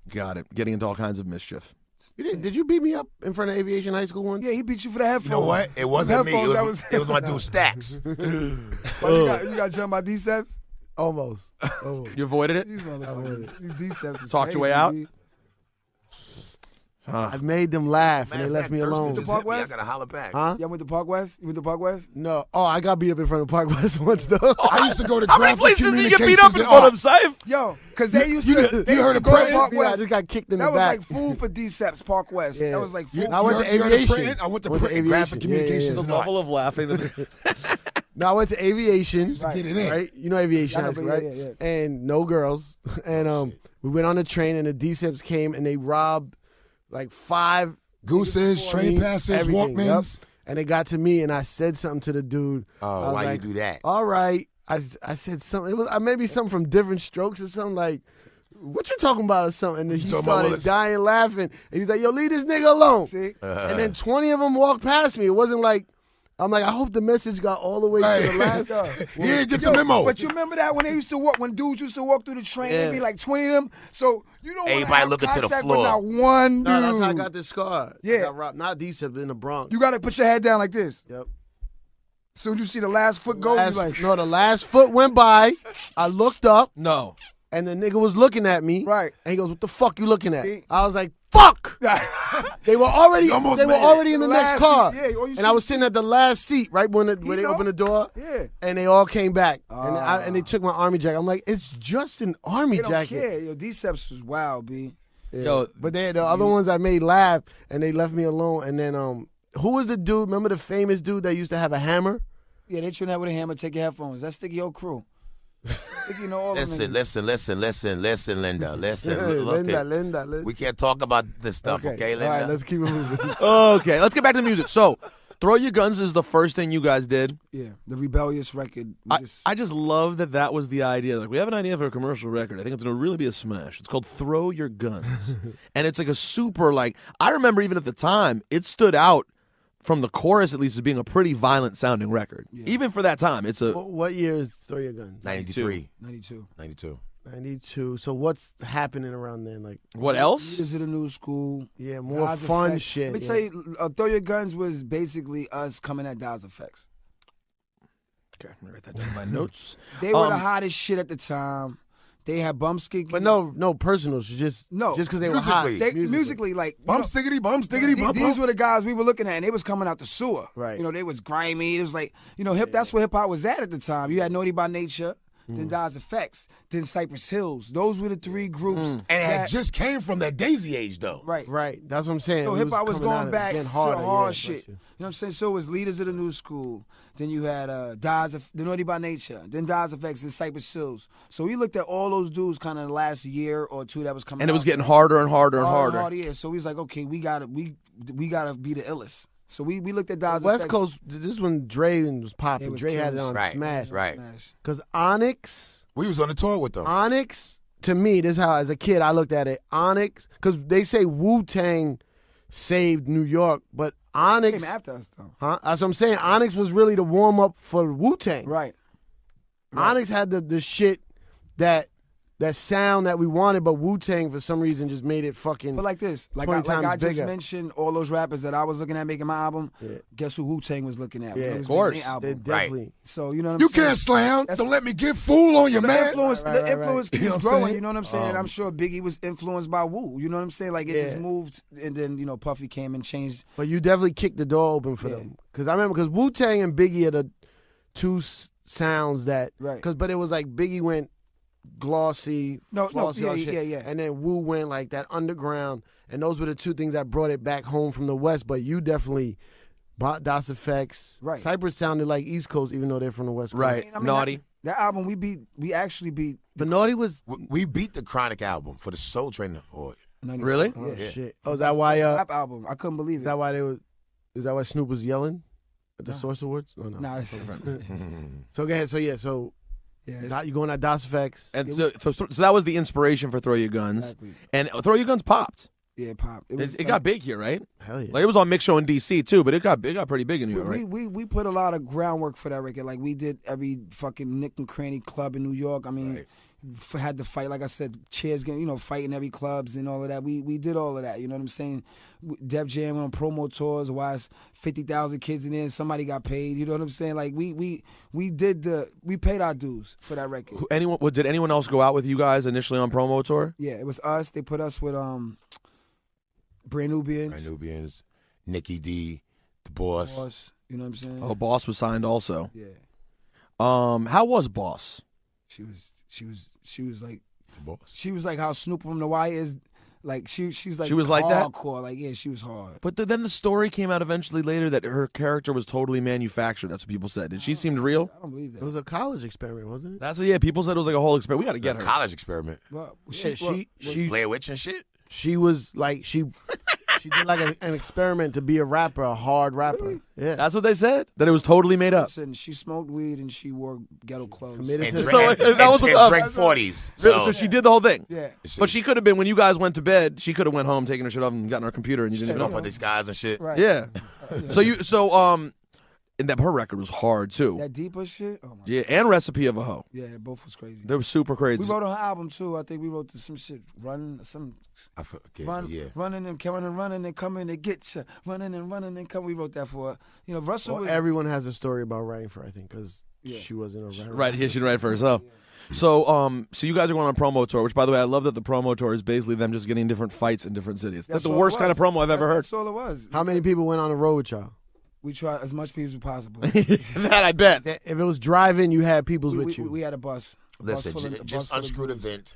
Got it. Getting into all kinds of mischief. Did you beat me up in front of Aviation High School once? Yeah, he beat you for the headphones. You know what? It wasn't me. Headphones, It was my dude Stacks. But you got jumped by D-Seps? Almost. You avoided it? These motherfuckers. These D-Seps is Talked your way crazy, out? B. I've made them laugh and they left me alone. The Park West? I gotta holler back. Huh? Y'all went to Park West? You went to Park West? No. Oh, I got beat up in front of Park West once though. I used to go to How many graphic places did you get beat communications up in and front art. of, Saif? Yo, because they used you to. They heard used to of go to Printing? Park Yeah, I West. just got kicked in the That was back. like food for D-Seps, Park West. Yeah. That was like You- food. I went you to heard of aviation. Printing? I went to Went to Printing, graphic aviation. Yeah, communications yeah, and The art. level of laughing. No, I went to aviation. Right. Get it in. Right? You know aviation, I know, high school, but right? yeah, yeah. And no girls. And we went on the train and the D-Sips came and they robbed like 5 Gooses, train passes, everything, Walkmans. yep. And they got to me and I said something to the dude. I Oh, was why like, you do that? All right. I said something. It was maybe something from Different Strokes or something like, what you talking about or something? And then he talking about started Willis? dying laughing. And he was like, yo, leave this nigga alone. See? And then 20 of them walked past me. It wasn't like, I'm like, I hope the message got all the way to the last. He didn't get the memo. But you remember that when they used to walk, when dudes used to walk through the train, Yeah. there'd be like 20 of them. So you don't want to Everybody have looking to the contact floor. with not one dude. No, that's how I got this scar. Yeah. I got robbed. Not D-Sip, in the Bronx. You got to put your head down like this. Yep. Soon as you see the last foot go, Last- you like, no, the last foot went by. I looked up, No. and the nigga was looking at me. Right. And he goes, "What the fuck you looking at?" See? I was like, "Fuck!" They were already. You almost They were made it. already in the Last next car. seat, yeah, all you and I see- was sitting at the last seat, right when they know? opened the door. Yeah. And they all came back, Ah. and they took my army jacket. I'm like, it's just an army they don't jacket. care. Yo, D-Seps was wild, B. Yeah. Yo, But the other ones I made laugh, and they left me alone. And then who was the dude? Remember the famous dude that used to have a hammer? Yeah, they trying that with a hammer, take your headphones. That's Sticky Old Crew. Sticky know all of them. Listen, Linda. Listen, look Linda. we can't talk about this stuff, okay, Linda? All right, let's keep it moving. Okay, let's get back to the music. So, Throw Your Guns is the first thing you guys did. Yeah, the rebellious record. We I just love that was the idea. Like, we have an idea for a commercial record. I think it's going to really be a smash. It's called Throw Your Guns. And it's like a super, like, I remember even at the time, it stood out from the chorus, at least, as being a pretty violent sounding record. Yeah. Even for that time, it's a. What year is Throw Your Guns? 93. 92. 92. So what's happening around then? Like, What else? Leaders of the New School. yeah, more Daz fun Effects. shit. Let me yeah. tell you, Throw Your Guns was basically us coming at Daz Effects. Okay, I'm going to write that down in my notes. They were the hottest shit at the time. They had Bumskicky. But no personals. Just because they were hot. Musically, like Bum you know, stickity, bum stickity, bum these were the guys we were looking at, and they was coming out the sewer. Right. You know, they was grimy. It was like, you know, that's where hip hop was at the time. You had Naughty by Nature, then Daz Effects, then Cypress Hills. Those were the three groups. And it had just came from that Daisy age, though. Right. Right. That's what I'm saying. So We hip hop was coming out going and back getting to harder, the hard yeah, shit. but You know what I'm saying? So it was Leaders of the New School. Then you had the Naughty by Nature. Then Daz Effects and Cypress Hills. So we looked at all those dudes kind of the last year or two that was coming And it was out. getting harder and harder and harder. Yeah. So we was like, okay, we gotta be the illest. So we looked at Daz West Effects. Coast. This is when Dre was popping. It was Dre had it killers. on Right, Smash. right. Smash. Because Onyx. We was on the tour with them. Onyx, to me, this is how, as a kid, I looked at it. Onyx, because they say WuTang saved New York, but Onyx, Came after us though. huh? That's what I'm saying. Onyx was really the warm up for WuTang. Right. Onyx had the shit that sound that we wanted, but Wu-Tang for some reason just made it fucking. But like this, like 20 I times just bigger. mentioned, all those rappers that I was looking at making my album. Yeah. Guess who Wu-Tang was looking at? Yeah, It of was course. making their They album. definitely. So you know what I'm You saying? can't slam. That's- Don't let me get fool on you, The man. influence, Right, the right, right. influence You know keeps what I'm growing. saying? You know what I'm saying? And I'm sure Biggie was influenced by Wu. You know what I'm saying? Like it just Yeah. moved, and then you know Puffy came and changed. But you definitely kicked the door open for Yeah. them. Because I remember, because Wu-Tang and Biggie are the two sounds that. Right. But it was like Biggie went glossy, No, flossy, yeah, all shit, yeah. and then Wu went like that underground, and those were the two things that brought it back home from the West. But you definitely bought Das Effects. Right. Cypress sounded like East Coast, even though they're from the West Coast. Right. I mean, Naughty. That album we actually beat. The Naughty was. We beat the Chronic album for the Soul Train Award. 94. Really? Oh Yeah. shit! Oh, is that why? Rap album. I couldn't believe Is it. that why they were? Is that why Snoop was yelling at the No. Source Awards? Oh no. Nah, that's So go ahead. So yeah. So Yeah, You going at DOS Effects. And so that was the inspiration for Throw Your Guns. Exactly. And Throw Your Guns popped. Yeah, it popped. It got big here, right? Hell yeah. Like it was on Mix Show in DC too, but it got pretty big in New York, right? We put a lot of groundwork for that record. Like we did every fucking nick and cranny club in New York. I mean, had to fight, like I said, chairs getting, fighting every clubs and all of that. We did all of that. You know what I'm saying? Def Jam went on promo tours. Why 50,000 kids in there? And somebody got paid. You know what I'm saying? Like we paid our dues for that record. Did anyone else go out with you guys initially on promo tour? Yeah, it was us. They put us with Brand Nubians, Nikki D, the Boss. You know what I'm saying? Oh, Boss was signed also. Yeah. How was Boss? She was like The Boss. She was like how Snoop from the Y is. Like she's like She was like that? hardcore. Like yeah, she was hard. But then the story came out eventually later that her character was totally manufactured. That's what people said. Did she seem real? I don't believe that. It was a college experiment, wasn't it? That's what. Yeah, people said it was like a whole experiment. We got to get her. College experiment. Well, She Blair Witch and shit. she was like she did like an experiment to be a rapper, a hard rapper. Yeah. That's what they said. That it was totally made up. Listen, she smoked weed and she wore ghetto clothes. Committed And to So drank, that was and a- drank 40s. So she did the whole thing. Yeah. But she could have been when you guys went to bed. She could have went home, taken her shit off, and gotten her computer, and you didn't Taking know. off with these guys and shit. Right. Yeah. And that her record was hard too. That deeper shit. Oh my. Yeah, and Recipe of a Hoe. Yeah, both was crazy. They were super crazy. We wrote on her album too. I think we wrote some shit. Running and coming and running and coming to get you. Running and coming. We wrote that for her. Russell was. Everyone has a story about writing for her, I think, because Yeah. she wasn't a writer. Right, here she write for herself. So you guys are going on a promo tour, which by the way, I love that the promo tour is basically them just getting different fights in different cities. That's the all it worst kind of was. promo I've ever heard. That's all it was. How many people went on the road with y'all? We tried as much people as possible. That I bet. If it was driving, you had peoples with you. We had a bus. Listen, just unscrew the vent.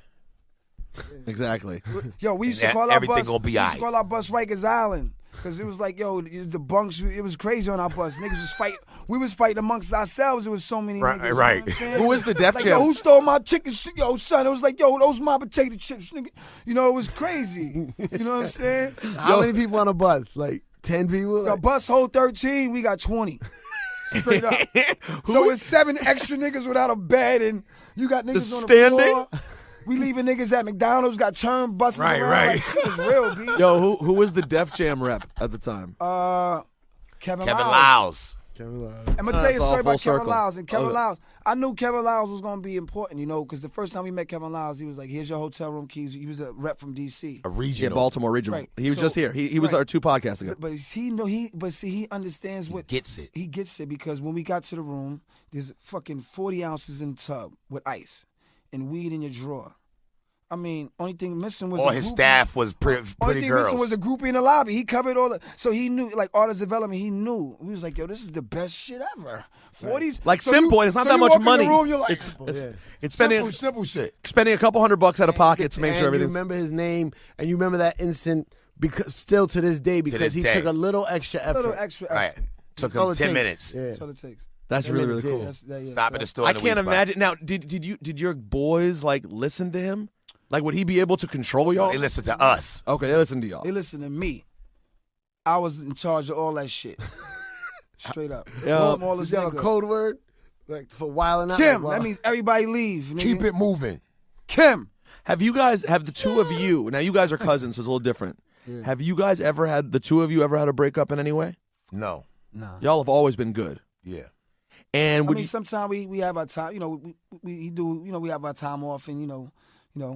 Exactly. Yo, we used to And call our everything bus. gonna be we used to aight. call our bus Rikers Island because it was like, yo, the bunks. It was crazy on our bus. Niggas was fighting. We was fighting amongst ourselves. It was so many Right, niggas. You know right. what I'm saying? Who is the Def Like, Jam? yo, who stole my chicken? Yo, son. It was like, yo, those my potato chips, nigga. It was crazy. You know what I'm saying? How many people on a bus? Like 10 people? The bus hold 13. We got 20. Straight up. So it's 7 extra niggas without a bed, and you got niggas Just on the standing? floor. We leaving niggas at McDonald's, got churn buses Right, around. right. Like, shit was real, B. Yo, who was the Def Jam rep at the time? Kevin Kevin Lyles. Lyles. I'm gonna tell you a It's all story full about Kevin circle. Lyles. And Kevin Okay. Lyles, I knew Kevin Lyles was gonna be important, because the first time we met Kevin Lyles, he was like, "Here's your hotel room keys." He was a rep from DC. A Yeah, regional. Baltimore Regional. Right. He was So- just here. He was right. our 2 podcasts ago. But he understands what Gets it. He gets it because when we got to the room, there's fucking 40 ounces in the tub with ice and weed in your drawer. I mean, only thing missing was All a his groupie. staff was Only pretty thing girls. missing was a groupie in the lobby. He covered all the. So he knew, like artist development. He knew. We was like, yo, this is the best shit ever. 40s, Like so Simple, you- it's not so that you much walk in the money. room, you're like, It's spending simple shit. spending a couple $100 out of pocket to make sure And you everything's. remember his name, and you remember that instant, because still to this day, because this he day. took a little extra a effort. little extra Right. effort. Took All him it 10 takes. minutes. Yeah. That's all it takes. That's really really cool. Stop at the store. I in the can't weed spot. imagine. Now, did your boys like listen to him? Like, would he be able to control y'all? They listen to us. Okay, they listen to y'all. They listen to me. I was in charge of all that shit. Straight up. Yeah. The Does smallest he have a nigga. code word? Like for wilding out? Kim. Like, That means everybody leave. Nigga. Keep it moving. Kim. Have the 2 of you? Now you guys are cousins, so it's a little different. Have you guys ever had the 2 of you ever had a breakup in any way? No. Nah. Y'all have always been good. Yeah. And I would mean, you, sometimes we have our time. We have our time off, and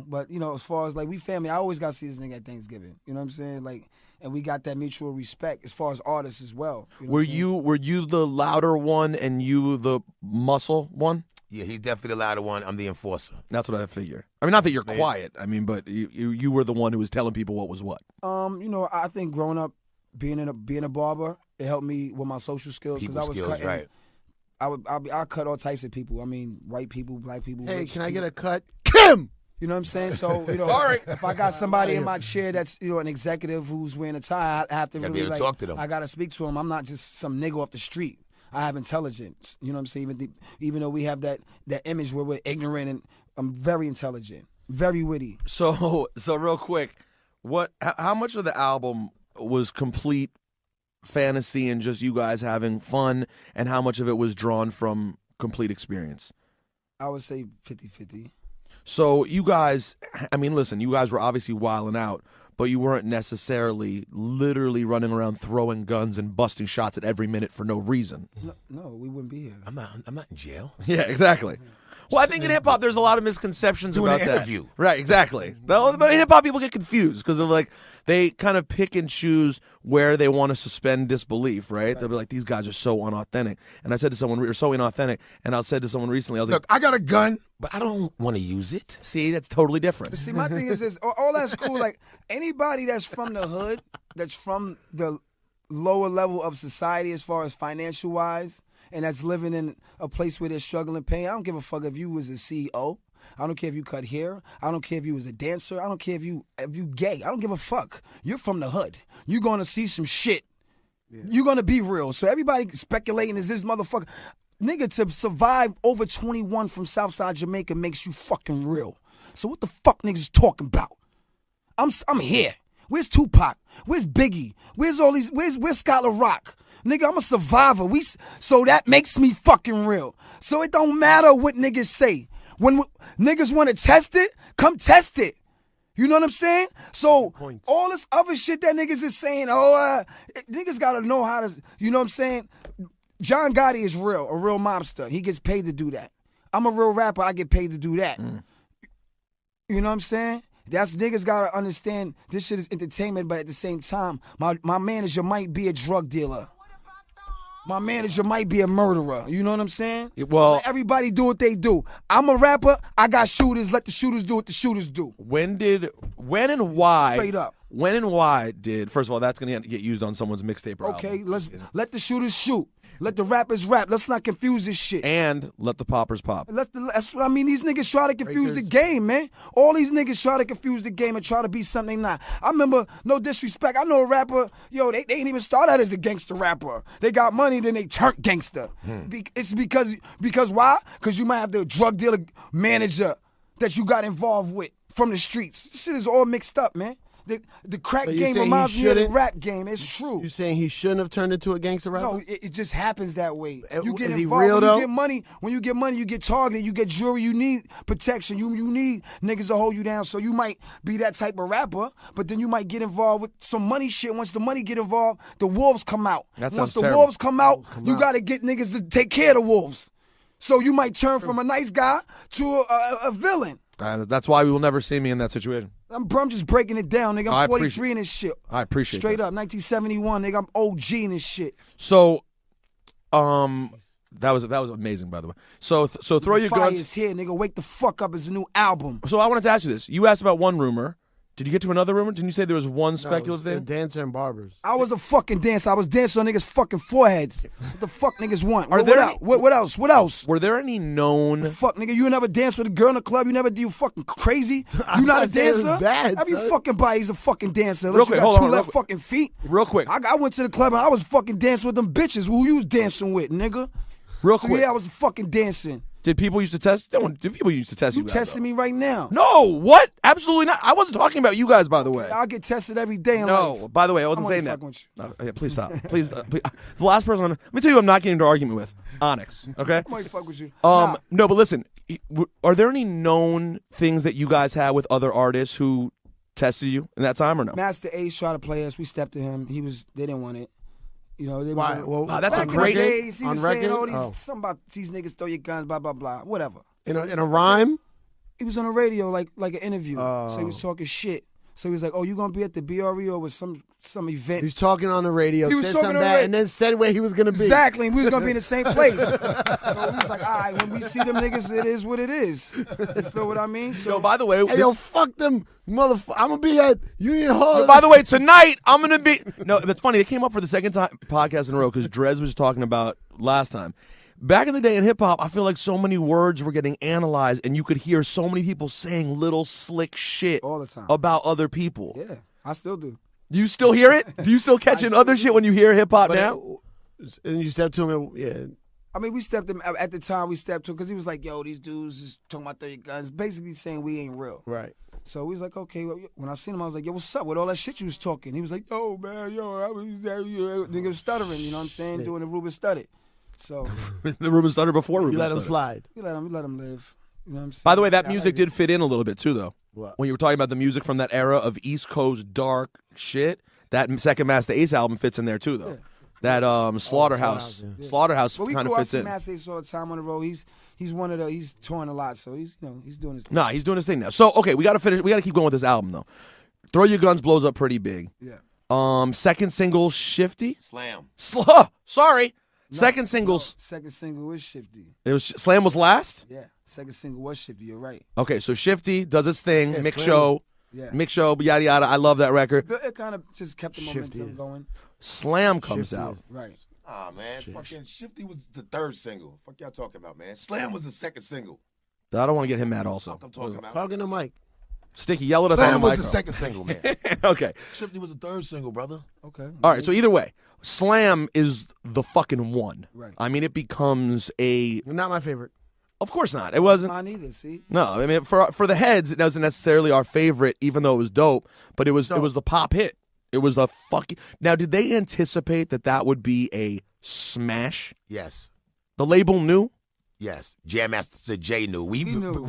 But as far as like we family, I always got to see this nigga at Thanksgiving. You know what I'm saying? Like, and we got that mutual respect as far as artists as well. You know what I'm saying? were you the louder one and you the muscle one? Yeah, he's definitely the louder one. I'm the enforcer. That's what I figure. I mean, not that you're quiet. I mean, but you were the one who was telling people what was what. I think growing up, being a barber, it helped me with my social skills because People I was skills, cutting. right. I cut all types of people. I mean, white people, black people. Hey, rich can I get people. a cut? Kim! You know what I'm saying? So, if I got somebody in my chair that's, an executive who's wearing a tie, I have to Gotta really be able to talk to them. I got to speak to him. I'm not just some nigga off the street. I have intelligence. You know what I'm saying? Even though we have that image where we're ignorant, and I'm very intelligent, very witty. So real quick, how much of the album was complete fantasy and just you guys having fun, and how much of it was drawn from complete experience? I would say 50-50. So you guys, I mean, listen, you guys were obviously wilding out, but you weren't necessarily literally running around throwing guns and busting shots at every minute for no reason. No, we wouldn't be here. I'm not in jail. Yeah, exactly. Well, I think in hip hop there's a lot of misconceptions Doing about an that. interview. Right, exactly. But in hip hop people get confused because of like they kind of pick and choose where they want to suspend disbelief, right? They'll be like, these guys are so unauthentic. And I said to someone, "You're so inauthentic." And I said to someone recently, I was Look, I got a gun, but I don't want to use it. like, "See, that's totally different." But see, my thing is this: all that's cool. Like anybody that's from the hood, that's from the lower level of society as far as financial wise, and that's living in a place where they're struggling pain. I don't give a fuck if you was a CEO. I don't care if you cut hair. I don't care if you was a dancer. I don't care if you gay. I don't give a fuck. You're from the hood. You're gonna see some shit. Yeah. You're gonna be real. So everybody speculating is this motherfucker. Nigga, to survive over 21 from Southside Jamaica makes you fucking real. So what the fuck niggas talking about? I'm here. Where's Tupac? Where's Biggie? Where's all these? Where's Scott LaRock? Nigga, I'm a survivor. So that makes me fucking real. So it don't matter what niggas say. When niggas want to test it, come test it. You know what I'm saying? So all this other shit that niggas is saying, niggas got to know how to, you know what I'm saying? John Gotti is real, a real mobster. He gets paid to do that. I'm a real rapper. I get paid to do that. You know what I'm saying? That's niggas gotta understand this shit is entertainment, but at the same time, my manager might be a drug dealer. My manager might be a murderer. You know what I'm saying? Well, let everybody do what they do. I'm a rapper. I got shooters. Let the shooters do what the shooters do. When and why? Straight up. When and why did? First of all, that's gonna get used on someone's mixtape or Okay, album. let the shooters shoot. Let the rappers rap. Let's not confuse this shit. And let the poppers pop. That's what I mean. These niggas try to confuse the game, man. All these niggas try to confuse the game and try to be something they not. I remember, no disrespect, I know a rapper, they ain't even start out as a gangster rapper. They got money, then they turned gangster. It's because why? Because you might have the drug dealer manager that you got involved with from the streets. This shit is all mixed up, man. The crack game reminds me of the rap game. It's true. You saying he shouldn't have turned into a gangster rapper? No, it just happens that way. You get Is he involved. real, When though? you get money, you get targeted. You get jury. You need protection. You need niggas to hold you down. So you might be that type of rapper, but then you might get involved with some money shit. Once the money get involved, the wolves come out. That sounds Once the terrible. wolves come out, you got to get niggas to take care of the wolves. So you might turn from a nice guy to a villain. That's why we will never see me in that situation. I'm just breaking it down, nigga. I'm 43 in this shit. I appreciate Straight that. up, 1971, nigga. I'm OG in this shit. So, that was amazing, by the way. So throw your Fire guns. is here, nigga. Wake the fuck up. It's a new album. So I wanted to ask you this. You asked about one rumor. Did you get to another rumor? Didn't you say there was one speculative thing? Dancer and barbers. I was a fucking dancer. I was dancing on niggas' fucking foreheads. What the fuck niggas want? Are What there else? any- What else? What else? Were there any known? Fuck, nigga, you never dance with a girl in a club. You never do. You fucking crazy. I'm You not a not saying it was dancer. bad, Every son. fucking body's a fucking dancer. Real Unless you quick, got hold two on, real left quick. fucking feet. Real quick. I went to the club and I was fucking dancing with them bitches. Who you was dancing with, nigga? Real So quick. yeah, I was fucking dancing. Did people used to test? Did people used to test you? You guys, testing me right now. though? No. What? Absolutely not. I wasn't talking about you guys, by the way. I get tested every day in No. life. By the way, I wasn't I'm only saying that. fucking with you. No, yeah, please stop. Please. The last person. Let me tell you, who I'm not getting into an argument with Onyx. Okay. I'm only fuck with you. Nah. No, but listen. Are there any known things that you guys had with other artists who tested you in that time or no? Master Ace tried to play us. We stepped to him. They didn't want it. You know, they Why? was Well, Wow, that's a back in great- the days, he on was saying, record? something about these niggas throw your guns, blah, blah, blah, whatever. In a rhyme? He was on the radio like an interview. So he was Oh. talking shit. So he was like, oh, you gonna be at the BRE or with some event? He's talking on the radio, He was said talking something on the bad, radio. and then said where he was going to be. Exactly. We was gonna be in the same place. So he was like, all right, when we see them niggas, it is what it is. You feel what I mean? So Yo, by the way, Hey, yo, fuck them, motherfucker. I'm going to be at Union Hall. by the way, tonight I'm gonna be. No, it's funny. They came up for the second time podcast in a row because Drez was talking about last time. Back in the day in hip hop, I feel like so many words were getting analyzed, and you could hear so many people saying little slick shit all the time. about other people. Yeah, I still do. Do you still hear it? Do you still catch in other shit when you hear hip hop now? And you stepped to him, yeah. I mean, we stepped him at the time. We stepped to him because he was like, "Yo, these dudes is talking about 30 guns," basically saying we ain't real. Right. So we was like, okay. Well, when I seen him, I was like, yo, what's up with all that shit you was talking? He was like, yo, man, yo, I was nigga was stuttering. You know what I'm saying? Doing the Ruben stutter. So The Ruben Stutter before Ruben You let him Stutter. slide. we let him live. You know what I'm saying? By the way, that Yeah, I music like did fit in a little bit too, though. What? When you were talking about the music from that era of East Coast dark shit, that second Master Ace album fits in there too, though. Yeah. That Slaughterhouse, Slaughterhouse Well, we kind cool. of I fits see in. Master Ace all the time on the road. He's one of the he's touring a lot, so he's he's doing his thing. Nah, he's doing his thing now. So okay, we got to finish. We got to keep going with this album though. Throw Your Guns blows up pretty big. Yeah. Second single, Shifty. Slam. Sorry. No, Second singles. Second single was Shifty. It was Slam was last. Yeah. Second single was Shifty. You're right. Okay, so Shifty does his thing. Yeah, Mix Slam show. Yeah. Mix show. Yada yada. I love that record. But it kind of just kept the Shifty momentum is- going. Slam comes Shifty out. is- Right. Ah, man. Fucking Shifty was the third single. Fuck y'all talking about, man. Slam was the second single. I don't want to get him mad. Also, Fuck I'm talking about. Talking to Mike. Sticky, yell at us Slam on the was the micro. second single, man. Okay. Shifty was the third single, brother. Okay. All right. So either way, Slam is the fucking one. Right. I mean, it becomes a. Not my favorite. Of course not. It wasn't. Mine either. See. No, I mean for the heads, it wasn't necessarily our favorite, even though it was dope. But it was the pop hit. It was a fucking. Now, did they anticipate that would be a smash? Yes. The label knew. Yes. Jam Master J knew. We knew.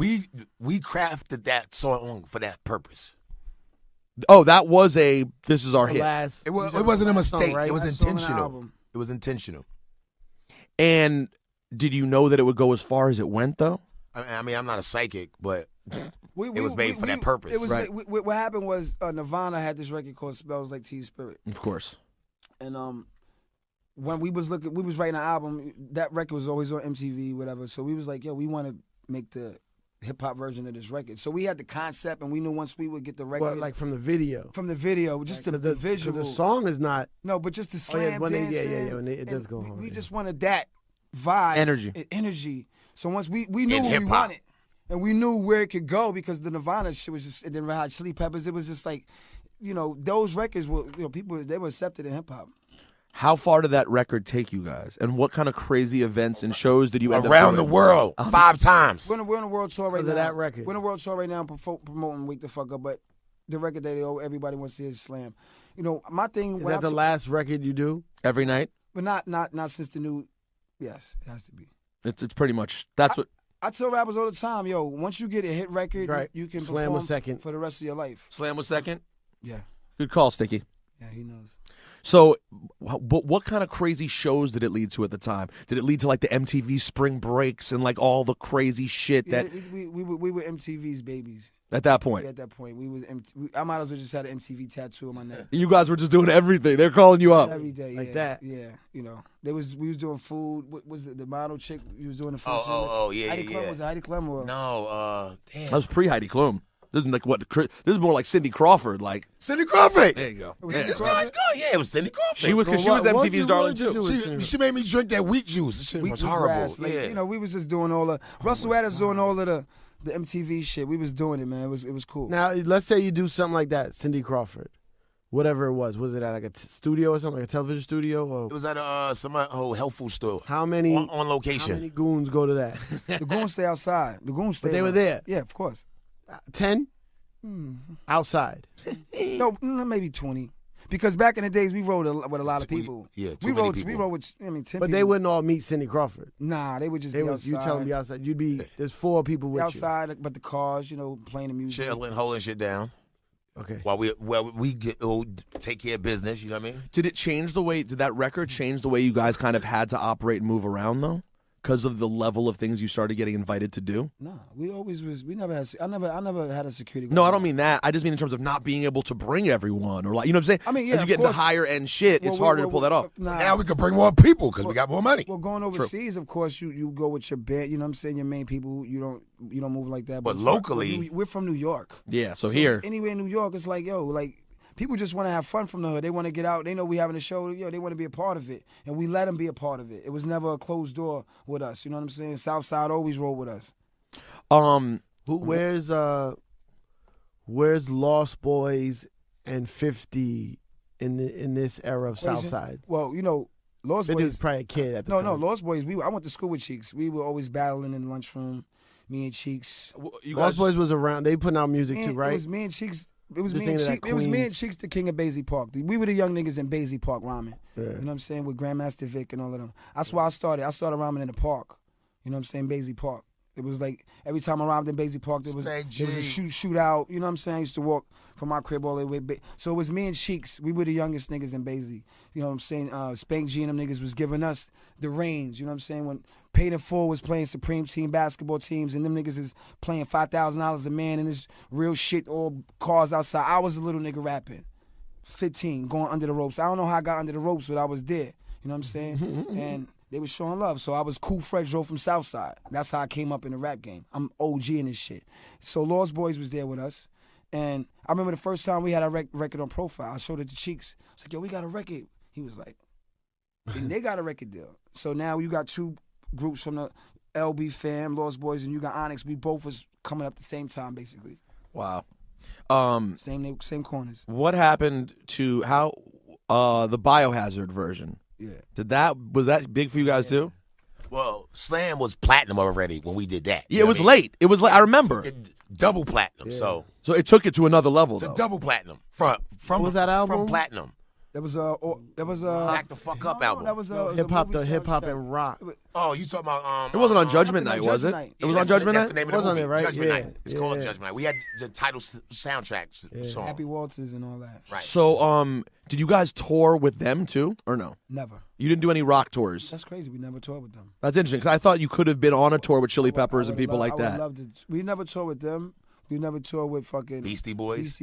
we crafted that song for that purpose. Oh, that was a. This is our The hit. last. It wasn't a song, mistake. right? It was Last song on the intentional. album. It was intentional. And did you know that it would go as far as it went, though? I mean, I'm not a psychic, but We, It was made for that purpose. It was Right. what happened was Nirvana had this record called "Smells Like Teen Spirit," Of course. and when we was writing an album. That record was always on MTV, whatever. So we was like, yo, we want to make the hip hop version of this record. So we had the concept, and we knew once we would get the record But like from the video. from the video, just the visual. The song is not. No, but just the Oh, yeah, slam when they- dancing. yeah, when it does and go we, hard, we yeah. just wanted that vibe, energy. So once we knew In what we hip-hop. wanted, and we knew where it could go because the Nirvana shit was just, and then Red Hot Chili Peppers. It was just like, those records were, people they were accepted in hip hop. How far did that record take you guys? And what kind of crazy events and shows did you end up around the doing? world 5 times. We're on a world tour right Because now. of that record. We're on a world tour right now, promoting Wake the Fuck Up. But the record that everybody wants to hear is Slam. My thing. Is when that the last record you do? Every night? But not since the new. Yes, it has to be. It's pretty much. That's what. I tell rappers all the time, yo, once you get a hit record, Right. you can Slam perform was second. for the rest of your life. Slam was second? Yeah. Good call, Sticky. Yeah, he knows. So, but what kind of crazy shows did it lead to at the time? Did it lead to like the MTV Spring Breaks and like all the crazy shit Yeah, that we were MTV's babies. at that point? At that point, I might as well just had an MTV tattoo on my neck. You guys were just doing everything. They're calling you up. Every day, Like yeah, that. Yeah, we was doing food. What was it? The model chick you was doing the food. Yeah, Heidi Klum, yeah. was it Heidi Klum or? No, damn. That was pre Heidi Klum. This is like what? This is more like Cindy Crawford. Like Cindy Crawford. there you go. Was Yeah. Cindy This guy's good. Yeah, it was Cindy Crawford. She was because she was What- MTV's what darling you do too. with Cindy? She made me drink that wheat juice. This shit We was horrible. grass, like, Yeah. we was just doing all the Russell Adams doing all of the MTV shit. We was doing it, man. It was cool. Now, let's say you do something like that, Cindy Crawford, whatever it was. Was it at like a studio or something, like a television studio? Or It was at some health food store how many on How location. many goons go to that? The goons stay outside. The goons stay. But they were there. Yeah, of course. 10 outside. No, maybe 20. Because back in the days, we rode with a lot of people. Yeah, too we many rode. people. We rode with 10 But they people. wouldn't all meet Cindy Crawford. Nah, they would just They be was outside. you tell them be outside. You'd be there's 4 people with outside, but the cars, playing the music. Chilling, holding shit down you. Okay. while we get take care of business. You know what I mean? Did it change the way? Did that record change the way you guys kind of had to operate and move around though? Because of the level of things you started getting invited to do? Nah, we always was. We never had. I never had a security guard. No, I don't mean that. I just mean in terms of not being able to bring everyone, or like, you know what I'm saying? I mean, yeah, as you of get into course. higher end shit, it's harder to pull that off. Nah, Now we can bring more people because we got more money. well, going overseas, of course, you go with your band. You know what I'm saying? Your main people. You don't move like that. But locally- we're from New York. Yeah. So here, anywhere in New York, it's like, yo, like, people just want to have fun from the hood. They want to get out. They know we having a show. Yo, they want to be a part of it, and we let them be a part of it. It was never a closed door with us. You know what I'm saying? Southside always rolled with us. Where's Lost Boys and 50 in this era of Equation? Southside? Well, Lost They Boys. was probably a kid at the No, time. Lost Boys. I went to school with Cheeks. We were always battling in the lunchroom. Me and Cheeks. you Lost Boys was around. They putting out music too, It right? was me and Cheeks It was Just me and thinking of Cheeks. that It was me and Queens. Cheeks, the king of Basie Park. We were the young niggas in Basie Park rhyming. Yeah. You know what I'm saying? With Grandmaster Vic and all of them. That's why I started. I started rhyming in the park. You know what I'm saying? Basie Park. It was like every time I rhymed in Basie Park, there was a shootout. You know what I'm saying? I used to walk from my crib all the way. So it was me and Cheeks. We were the youngest niggas in Basie. You know what I'm saying? Spank G and them niggas was giving us the reins. You know what I'm saying? When Paid in Full was playing Supreme Team basketball teams, and them niggas is playing $5,000 a man, and it's real shit, all cars outside. I was a little nigga rapping, 15, going under the ropes. I don't know how I got under the ropes, but I was there. You know what I'm saying? And they was showing love. So I was cool Fredros from Southside. That's how I came up in the rap game. I'm OG in this shit. So Lost Boys was there with us. And I remember the first time we had a record on Profile. I showed it to Cheeks. I was like, yo, we got a record. He was like, and they got a record deal. So now you got two groups from the LB fam, Lost Boys, and you got Onyx. We both was coming up the same time, basically. Wow. Same corners. What happened to how the Biohazard version? Yeah. Was that big for you guys too? Well, Slam was platinum already when we did that. Yeah, it was late. It was late. I remember. Double platinum. So it took it to another level, it's though. a double platinum from What was that album? From platinum. That was Back the Fuck Up album. That was Hip hop, and rock. Oh, you talking about It wasn't on Judgment Night, was it? Night. It was on Judgment That's the Night. name of the Wasn't movie. it, right? Judgment Yeah. Night. It's called Yeah. Judgment Night. We had the title soundtrack song. Happy Walters and all that. Right. So, did you guys tour with them too, or no? Never. You didn't do any rock tours. That's crazy. We never toured with them. That's interesting because I thought you could have been on a tour with Chili Peppers and I would've people like I would've that. loved it. We never toured with them. We never toured with fucking Beastie Boys.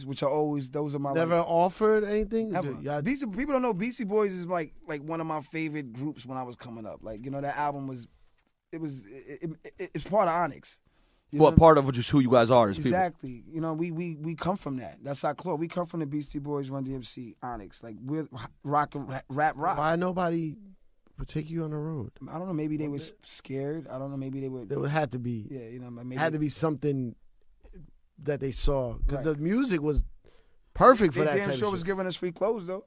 which are always those are my Never offered anything? Never. Y'all- People don't know Beastie Boys is like one of my favorite groups when I was coming up. Like, you know, that album was it's part of Onyx. You know What part of just who you guys are as people? Exactly. You know, we come from that. That's our club. We come from the Beastie Boys, Run DMC, Onyx. Like, we're rock and rap. Why nobody would take you on the road? I don't know. Maybe they were scared. I don't know. Maybe they were. There had to be. Yeah, you know, maybe Had to be something that they saw because Right. the music was perfect for They that damn type sure of was shit. giving us free clothes though.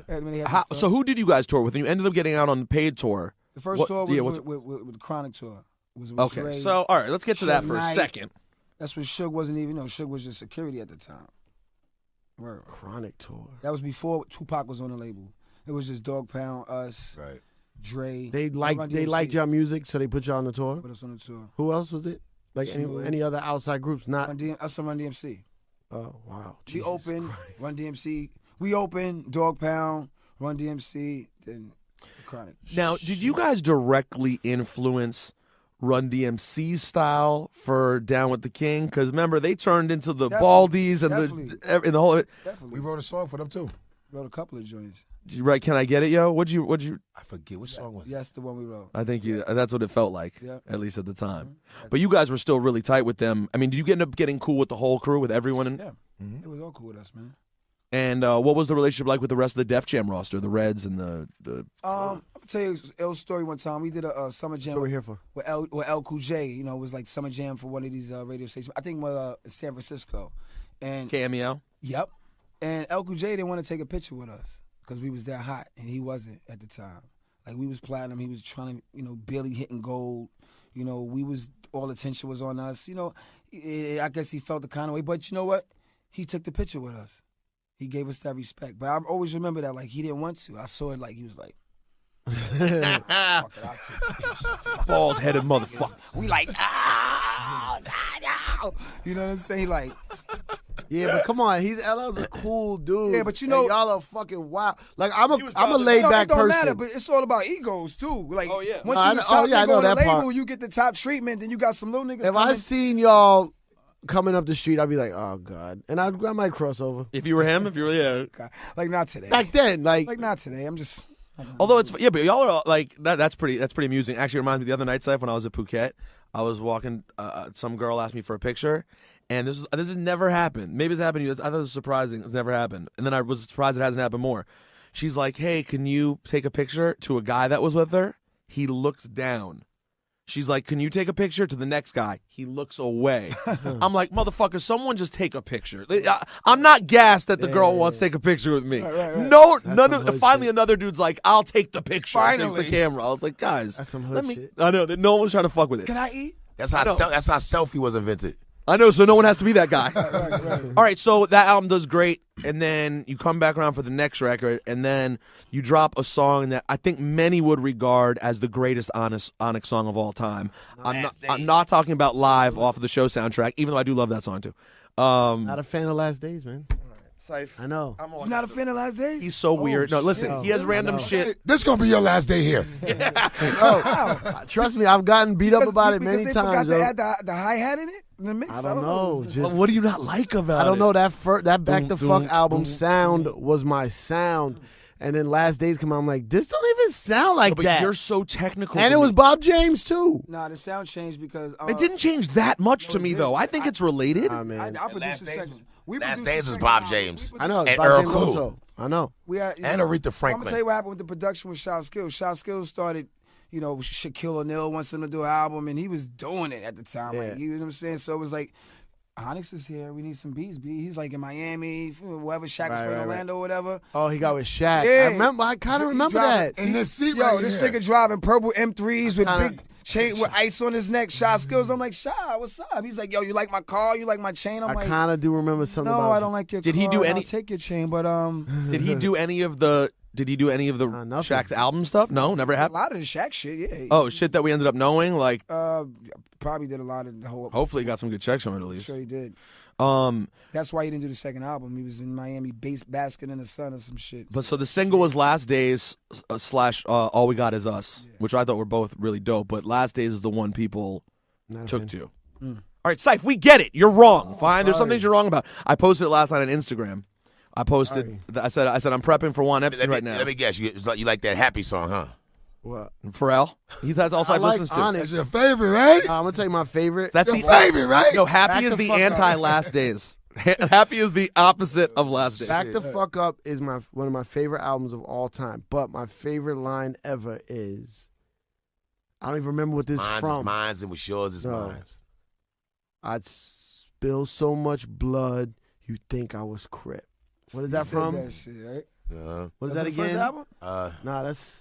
When they had How, the so who did you guys tour with? And you ended up getting out on the paid tour. The first What- tour yeah, was what's- with the Chronic tour. Was with Okay, Dre. so all right, let's get to that Suge for a Knight. second. That's when Suge wasn't even. No, Suge was just security at the time. Word. Chronic tour. That was before Tupac was on the label. It was just Dog Pound, us, Right. Dre. They Run liked DMC. your music, so they put you on the tour. Put us on the tour. Who else was it? Like Snoop. any other outside groups? Not. Us and Run DMC. Oh wow. We Jesus opened Christ. Run DMC. We opened Dog Pound, Run DMC, then Chronic. Now, did you guys directly influence Run DMC's style for Down with the King? Because remember, they turned into the Definitely, Baldies and definitely. the whole. Definitely. We wrote a song for them too. wrote a couple of joints. Right? Can I get it, yo? What'd you? I forget which song was it. Yes, the one we wrote. I think you. That's what it felt like, Yeah. at least at the time. Mhm. But you guys were still really tight with them. I mean, did you end up getting cool with the whole crew, with everyone? Yeah. Mhm. It was all cool with us, man. And what was the relationship like with the rest of the Def Jam roster, the Reds and the? I'll tell you L's story one time. We did a summer jam That's what we're here for. with El Cool J. You know, it was like summer jam for one of these radio stations. I think San Francisco. And KMEL? Yep. And El Cool J didn't want to take a picture with us because we was that hot, and he wasn't at the time. Like, we was platinum. He was trying to, barely hitting gold. We was, all attention was on us. I guess he felt the kind of way. But you know what? He took the picture with us. He gave us that respect. But I always remember that, like, he didn't want to. I saw it like he was like, fuck it, I'll take the picture. Bald-headed motherfucker. We like, no. You know what I'm saying? Like, Yeah, but come on, he's LL's a cool dude. Yeah, but you and know- y'all are fucking wild. Like I'm a no, laid back it don't person. matter, but it's all about egos too. Like, Oh, yeah. once No, you the I top know nigga on the that label, part. you get the top treatment. Then you got some little niggas. If I coming. seen y'all coming up the street, I'd be like, oh god, and I might cross over. If you were him, if you were, yeah. Like, not today. Back then, like Like, not today. I'm just. Although it's but y'all are like that. That's pretty amusing. Actually, it reminds me of the other night's life when I was at Phuket. I was walking. Some girl asked me for a picture, and this has never happened. Maybe it's happened to you. I thought it was surprising. It's never happened, and then I was surprised it hasn't happened more. She's like, "Hey, can you take a picture?" To a guy that was with her. He looks down. She's like, "Can you take a picture?" To the next guy. He looks away. I'm like, "Motherfucker, someone just take a picture." I'm not gassed that the girl wants to take a picture with me. Right. No, That's none some of. hood Finally, shit. another dude's like, "I'll take the picture." and takes Finally. the camera. I was like, "Guys, that's some hood let me." shit. I know that no one was trying to fuck with it. Can I eat? That's how selfie was invented. I know, so no one has to be that guy. All right, so that album does great, and then you come back around for the next record, and then you drop a song that I think many would regard as the greatest Onyx song of all time. I'm not talking about live off of the show soundtrack, even though I do love that song too. Not a fan of Last Days, man. Safe. I know. You're not a fan of Last Days? He's so weird. No, listen, shit. he has random shit. This gonna be your last day here. Trust me, I've gotten beat up about it because many they times. forgot to add the hi-hat in it in the mix? I don't know. Just, What do you not like about it? I don't know. That Back the Doom, Fuck album doom, sound was my sound. And then Last Days come out, I'm like, this don't even sound like but that. you're so technical. And to it was me. Bob James, too. Nah, the sound changed because... It didn't change that much to it me, did. though. I think it's related. I mean, I produced the second. Last Days was Bob James. I know. And Bob Earl James Cool. also. I know. We had, And Aretha I'm Franklin. gonna tell you what happened with the production with Shaw Skills. Shaw Skills started, Shaquille O'Neal wants him to do an album, and he was doing it at the time. Like, you know what I'm saying? So it was like, Onyx is here. We need some beats, B. He's like in Miami, wherever Shaq was in Orlando or whatever. Oh, he got with Shaq. Yeah. I kind of He remember driving- that. In this seat Yo, right this here. nigga driving purple M3s with kinda- big chain with ice on his neck. Shaw Skills. I'm like, Shaw, what's up? He's like, yo, you like my car? You like my chain? I'm I like, kind of do remember something no, about I don't like your Did car. he do and any- I'll take your chain, but Did he do any of the? Did he do any of the nothing. Shaq's album stuff? No, never a happened. lot of the Shaq shit, yeah. Oh, shit that we ended up knowing. Like, Probably did a lot of the whole. hopefully, he got some good checks from it at I'm least. sure he did. Um, That's why he didn't do the second album. He was in Miami basking in the sun or some shit. but so the single was "Last Days" / "All We Got Is Us," which I thought were both really dope. But "Last Days" is the one people Not a took fan. to. All right, Syph, we get it. You're wrong. Fine. There's some things you're wrong about. I posted it last night on Instagram. I posted. I said I'm prepping for Juan Epstein right now. Let me guess. You like that happy song, huh? What? Pharrell. That's all I Syph like listens to. Onyx. That's your favorite, right? I'm going to tell you my favorite. That's Your the favorite, right? No, Happy Back is the the fuck up. anti-Last Days. Happy is the opposite of Last Days. Back the Fuck Up is one of my favorite albums of all time. But my favorite line ever is, I don't even remember what this is Mine's from. is mine's, and what's yours is No. mine's. I'd spill so much blood, you think I was Crip. What is that He said from? That shit, right? What is That's that the first again? album? Nah, that's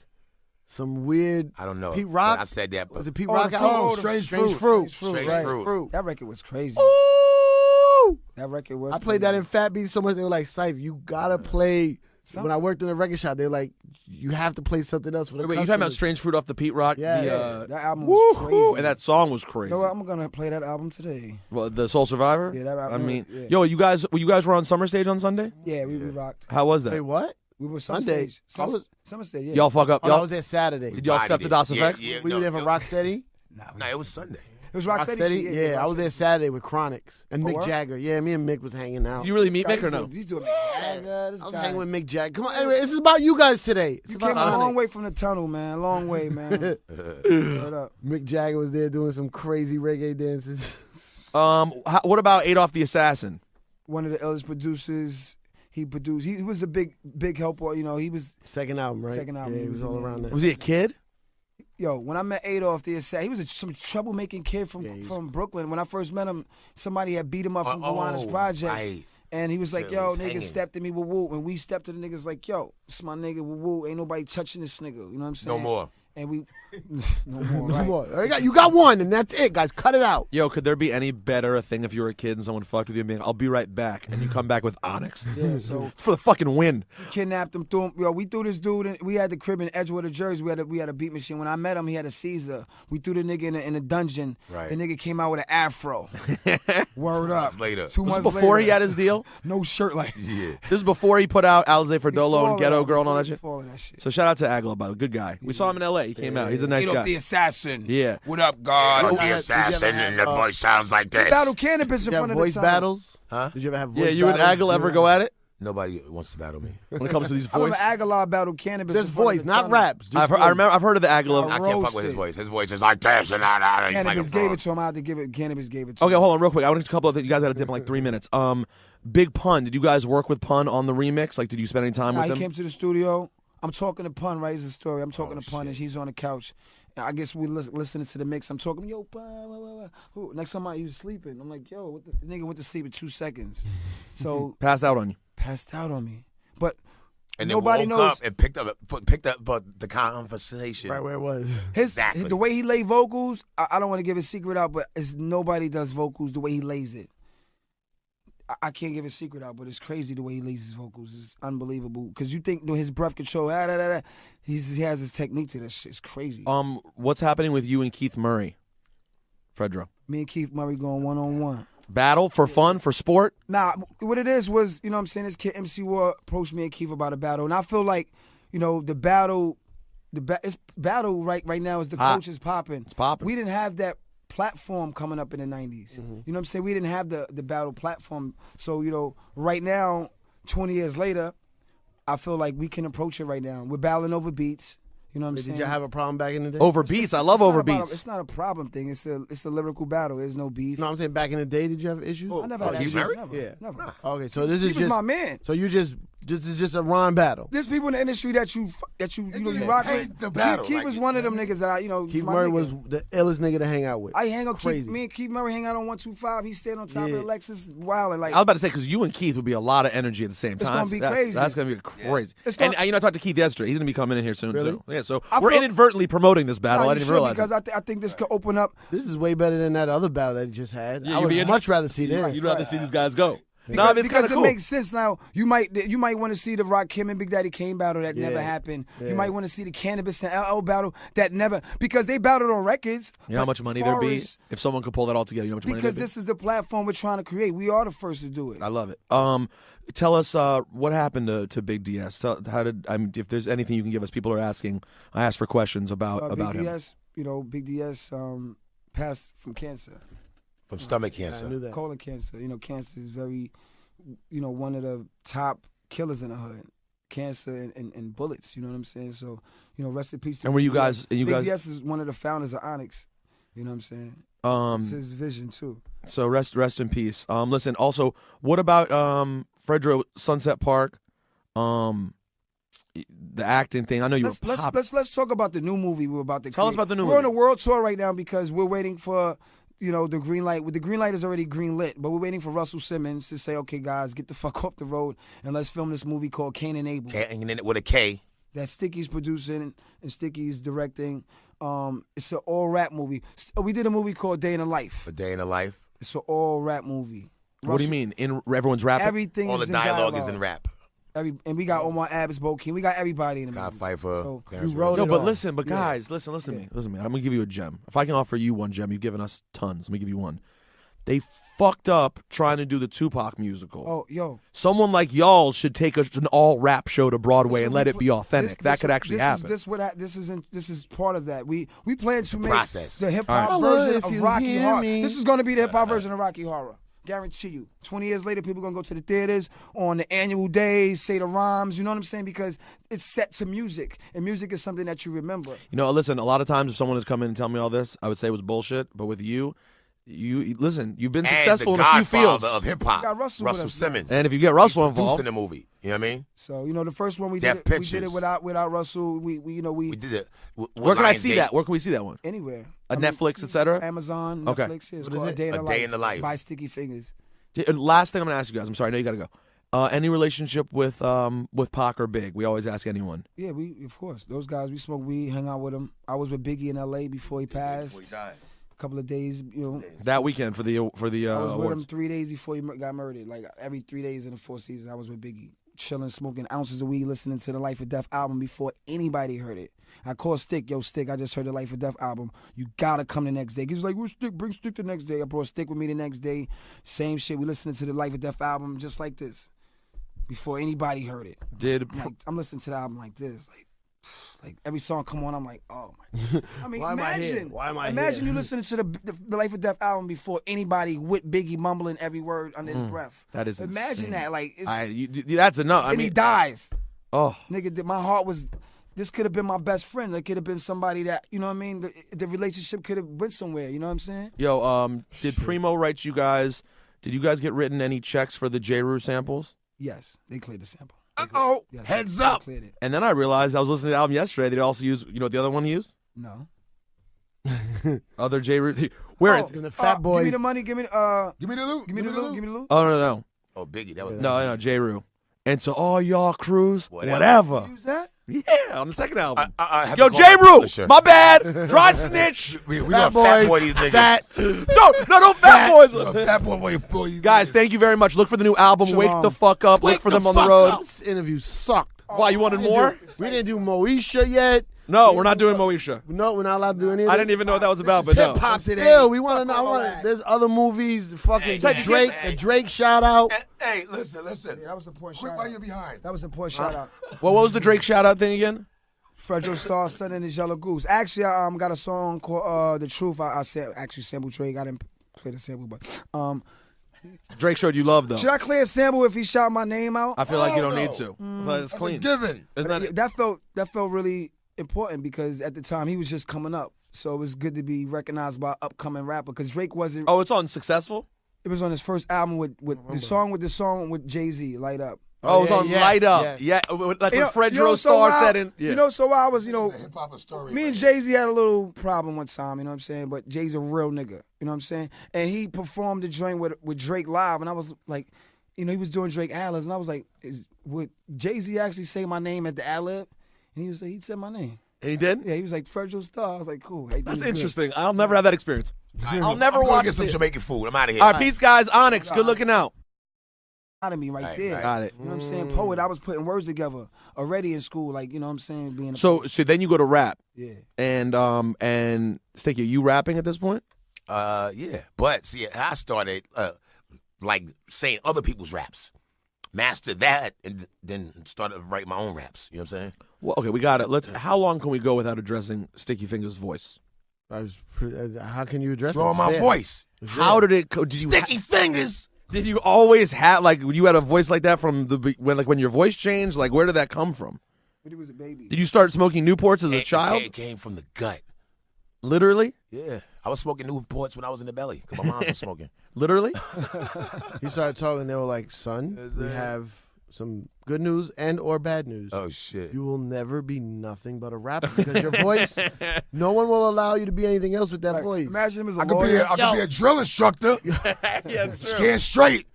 some weird. I don't know. Pete Rock? I said that, but Was it Pete Oh, Rock the album? Fruit. Strange Strange Fruit. Fruit. Strange right. Fruit. That record was crazy. Ooh! That record was. I played that crazy. in Fat Beat so much they were like, Syph, you gotta play. When I worked in a record shop, they were like, you have to play something else for the Wait, you talking about customers. Strange Fruit off the Pete Rock? Yeah. The, That album was woo-hoo, crazy. and that song was crazy. You know what? I'm gonna play that album today. Well, the Soul Survivor. Yeah, that I album. mean, yeah. yo, you guys were on Summer Stage on Sunday. Yeah, we rocked. How was that? Wait, what? We were Summer Sunday. Stage. I was- Summer Stage. Yeah. Y'all fuck up. Oh, Y'all I was there Saturday. did y'all Body step to did. Das Yeah, Effects? yeah, We no, were there for yo. Rocksteady. No, it was Sunday. It was Rocksteady. Rocksteady? shit, Yeah, I was there Saturday with Chronics and Oh, Mick word? Jagger. Yeah, me and Mick was hanging out. Did you really meet Mick or no? He's doing Mick Jagger. This I was guy. hanging with Mick Jagger. Come on, anyway, this is about you guys today. It's You about came a Onyx. long way from the tunnel, man. Long way, man. Word up. Mick Jagger was there doing some crazy reggae dances. What about Adolf the Assassin? One of the illest producers. He produced. He was a big helper. You know, he was. Second album, right? Second album, Yeah, he he was was all in there. around that. Was he a kid? Yo, when I met Adolf the Assassin, he was some troublemaking kid Yeah, he's- from Brooklyn. When I first met him, somebody had beat him up from Gowanus oh, Projects. right. And he was like, So it yo, was niggas hanging. stepped at me with Woo. And we stepped to the niggas like, yo, it's my nigga with Woo. Ain't nobody touching this nigga. You know what I'm saying? No more. And we, no more, right? Come on. You got one, and that's it, guys. Cut it out. Yo, could there be any better a thing if you were a kid and someone fucked with you and being, I'll be right back, and you come back with Onyx? Yeah, so It's for the fucking win. kidnapped him, threw him. Yo, we threw this dude in, we had the crib in Edgewater, Jersey. We had a beat machine. When I met him, he had a Caesar. We threw the nigga in a dungeon. Right. The nigga came out with an afro. Word up. months later. 2 Was months this before later. he had his deal? No shirt like Yeah. This is before he put out Alize for Before Dolo all and Ghetto that, Girl and all that shit? before all of that shit. So shout out to Aglo, by the way. Good guy. We saw him in L.A. He came out. He's a nice Adolf guy. the Assassin. Yeah. What up, God? The assassin, and the voice sounds like this. Battle cannabis in Did you front have of the voice tunnel. battles? Huh? Did you ever have voice Yeah, you and battles? Aglo ever go at it Nobody wants to battle me. when it comes to these I remember voice? Aguilar battle cannabis. There's in front of voice, the not tunnel. raps. Just voice. I've heard of the Aglo. I can't fuck with his voice. His voice is like this and that. He's like Cannabis a gave fraud. it to him. I had to give it. Cannabis gave it to Okay, him. hold on real quick. I want to a couple of things. You guys got to dip in like 3 minutes. Big Pun. Did you guys work with Pun on the remix? Like, did you spend any time Nah, with he him? came to the studio. I'm talking to Pun, right? It's a story. I'm talking to Pun, and he's on the couch. I guess we listening to the mix. I'm talking, yo, Pun, who? Next time he was sleeping. I'm like, yo, what the nigga went to sleep in 2 seconds. So Passed out on you. passed out on me. But And then Nobody woke knows. up and picked up the conversation. Right where it was. Exactly. The way he lay vocals, I don't want to give his secret out, but nobody does vocals the way he lays it. I can't give his secret out, but it's crazy the way he lays his vocals. It's unbelievable. Because you think his breath control, he has his technique to that shit. It's crazy. What's happening with you and Keith Murray, Fredro? Me and Keith Murray going one-on-one. Battle for fun, for sport? Nah, what it is was, you know what I'm saying, this kid MC War approached me and Keith about a battle. And I feel like, you know, the battle right now is the coach is popping. It's popping. We didn't have that platform coming up in the 90s. You know what I'm saying? We didn't have the battle platform. So, you know, right now, 20 years later, I feel like we can approach it right now. We're battling over beats. You know what I'm saying? Did you have a problem back in the day? Over beats. I love over beats. It's not a problem thing. It's a lyrical battle. There's no beef. No, I'm saying back in the day, did you have issues? I never had Keith issues. Murray? Never. Yeah. Never. Okay, so this is Keith just is my man. So this is just a rhyme battle. There's people in the industry that you Yeah. rock Hey, with. the battle, Keith like, was one of them niggas that I Keith he's my Murray nigga. was the illest nigga to hang out with. I hang out. Crazy. Me and Keith Murray hang out on 125. He stand on top Yeah. of the Lexus, wild and like. I was about to say, because you and Keith would be a lot of energy at the same time. It's gonna be That's- crazy. That's going to be crazy. It's And gonna- you know, I talked to Keith yesterday. He's going to be coming in here soon, Really? too. Yeah, so I we're feel- inadvertently promoting this battle. Nah, I you didn't should, even realize because it. I think this could open up. This is way better than that other battle that he just had. Yeah, I you'd be would much rather see this. You'd rather see these guys go. No, Because, I mean, it's kind because of it cool. makes sense now. You might want to see the Rakim and Big Daddy Kane battle that never Yeah. happened. Yeah. You might want to see the Cannabis and LL battle that never, because they battled on records. You know how but much money there'd be Forrest- if someone could pull that all together? You know how much money Because there'd be? this is the platform we're trying to create. We are the first to do it. I love it. Tell us what happened to Big DS. If there's anything you can give us, people are asking. I asked for questions about Big him. DS, Big DS passed from cancer. From stomach I cancer. knew that. Colon cancer. Cancer is very, one of the top killers in the hood. Cancer and bullets. You know what I'm saying? So, rest in peace. To And were Big you guys? DS. And you Big guys? DS is one of the founders of Onyx. You know what I'm saying? It's his vision too. So rest in peace. Listen. Also, what about Fredro Sunset Park? The acting thing. I know you were pop- Let's talk about the new movie we're about to Tell us create. about the new We're on movie. a world tour right now because we're waiting for the green light. The green light is already green lit, but we're waiting for Russell Simmons to say, okay, guys, get the fuck off the road and let's film this movie called Cain and Abel. And then with a K. That Sticky's producing and Sticky's directing. It's an all rap movie. We did a movie called Day in the Life. A Day in the Life. It's an all rap movie. What do you mean? Everyone's rapping. Everything All is the in dialogue is in rap. And we got Omar Abbas, Bo King. We got everybody in the God movie. Pfeiffer. So, Clarence you wrote No, it but all. listen, guys, listen to me. Listen to me. I'm gonna give you a gem. If I can offer you one gem, you've given us tons. Let me give you one. They fucked up trying to do the Tupac musical. Oh, yo. Someone like y'all should take an all rap show to Broadway So and we let it pl- be authentic. That could actually happen. This is part of that. We plan to make process. the hip hop All right. version If of you Rocky hear Horror. me. This is going to be the hip hop version of Rocky Horror. Guarantee you. 20 years later, people going to go to the theaters on the annual days, say the rhymes, you know what I'm saying? Because it's set to music, and music is something that you remember. Listen, a lot of times if someone has come in and tell me all this, I would say it was bullshit. But with you listen, you've been successful in and a the few fields. Godfather of hip We got hop. Russell with Russell us, Simmons. And if you get Russell produced involved, in the movie. You know what I mean? So, the first one we Death did it Pictures. without Russell. We We did it. where can I see that? Where can we see that one? anywhere. Netflix, etc. Amazon, Okay. Netflix. It's What is called it? A Day in the A Life. Day in the Life. By Sticky Fingers. Last thing I'm gonna ask you guys. I'm sorry, I know you gotta go. Any relationship with Pac or Big? We always ask anyone. Yeah, of course. Those guys, we smoke weed, hang out with them. I was with Biggie in L.A. before he passed. died. A couple of days, That weekend for the I was with him awards. 3 days before he got murdered. Like every 3 days in the Four Seasons, I was with Biggie, chilling, smoking ounces of weed, listening to the Life or Death album before anybody heard it. I called Stick, Stick, I just heard the Life or Death album. You gotta come the next day. He was like, "Where's Stick? Bring Stick the next day." I brought Stick with me the next day. Same shit. We listening to the Life or Death album just like this before anybody heard it. I'm listening to the album like this, like every song come on, I'm like, oh my. I mean, Why am I here? imagine, Why am I imagine here? you listening to the Life or Death album before anybody with Biggie mumbling every word under his breath. That is imagine insane. that, like, it's, that's enough. and he dies. Oh, Nigga, my heart was. This could have been my best friend. It could have been somebody that, you know what I mean. The relationship could have went somewhere. You know what I'm saying? yo, did Primo write you guys? Did you guys get written any checks for the J. Rue samples? Yes, they cleared the sample. Uh-oh. Yes, Heads they up. cleared it. And then I realized I was listening to the album yesterday. They also used, you know what the other one he used? No. Other J. Rue. Where is? And the Fat Give Boys. me the money. Give me Give me the loot. Give me the loot. Give me the loot. Oh no. Oh, Biggie. That was No, J. Rue. and to all y'all crews, Whatever. whatever. Use that? Yeah, on the second album. I have Yo, to call J. my Rue, publisher. my bad. Dry snitch. We Fat gonna fat boys, boy these niggas. fat. No, fat boys. Fat boy these Guys, niggas. thank you very much. Look for the new album. Shalom. Wake the fuck up. Look Wake for the them on the fuck road. up. This interview sucked. Why, you wanted more? We didn't do Moesha yet. No, we're not doing Moesha. No, we're not allowed to do anything. I didn't even know what that was about, but no. Hip-hop today. Still, we want to Fuck know. all that. There's other movies. Fucking Hey, the Drake. hey. The Drake shout out. Hey, listen. Yeah, that was the point Quick shout while out. you're behind. That was the point shout out. Well, what was the Drake shout out thing again? Fredros Star, Son and his Yellow Goose. Actually, I got a song called The Truth. I said actually sampled Drake. I didn't play the sample, but Drake showed you love, though. should I clear a sample if he shout my name out? I feel like you don't Oh, need no. to. But it's That's a clean. given. Isn't that that felt really important because at the time he was just coming up, so it was good to be recognized by upcoming rapper. Because Drake wasn't. Oh, it's on Successful? It was on his first album with the song with Jay-Z, Light Up. Oh, it's yeah, on yes, Light Up. yes. Yeah, like when You know, Fredros so Star wild- said in. Yeah. You know, so I was, Hip hop story. me and Jay-Z had a little problem one time, you know what I'm saying? But Jay's a real nigga, you know what I'm saying? And he performed the joint with Drake live, and I was like, he was doing Drake ad-libs, and I was like, would Jay-Z actually say my name at the ad-lib? And he said my name. And he did? Yeah, he was like, Fredros Star. I was like, cool. Hey, That's this is good. interesting. I'll never have that experience. I'll never I'm gonna watch get some it. Jamaican food. I'm out of here. All right, peace, guys. Onyx, good looking out. Out of me right there. Got it. You know what I'm saying? Poet, I was putting words together already in school, like, you know what I'm saying? Being a So then you go to rap. yeah. And Sticky, you rapping at this point? Yeah. But see, I started like saying other people's raps. Mastered that and then started writing my own raps. You know what I'm saying? Well, okay, we got it. How long can we go without addressing Sticky Fingers' voice? How can you address Draw it? my Yeah. voice. How did it go? Did you Sticky fingers. did you always have like you had a voice like that from when your voice changed? Like where did that come from? When he was a baby. Did you start smoking Newports as a child? It came from the gut. Literally? Yeah. I was smoking Newports when I was in the belly because my mom was smoking. Literally? He started talking. They were like, "Son, Is we it? have some good news and or bad news. Oh, shit. You will never be nothing but a rapper because your voice. No one will allow you to be anything else with that voice. Imagine him as a I could lawyer. be a drill instructor. Yeah, Scared straight.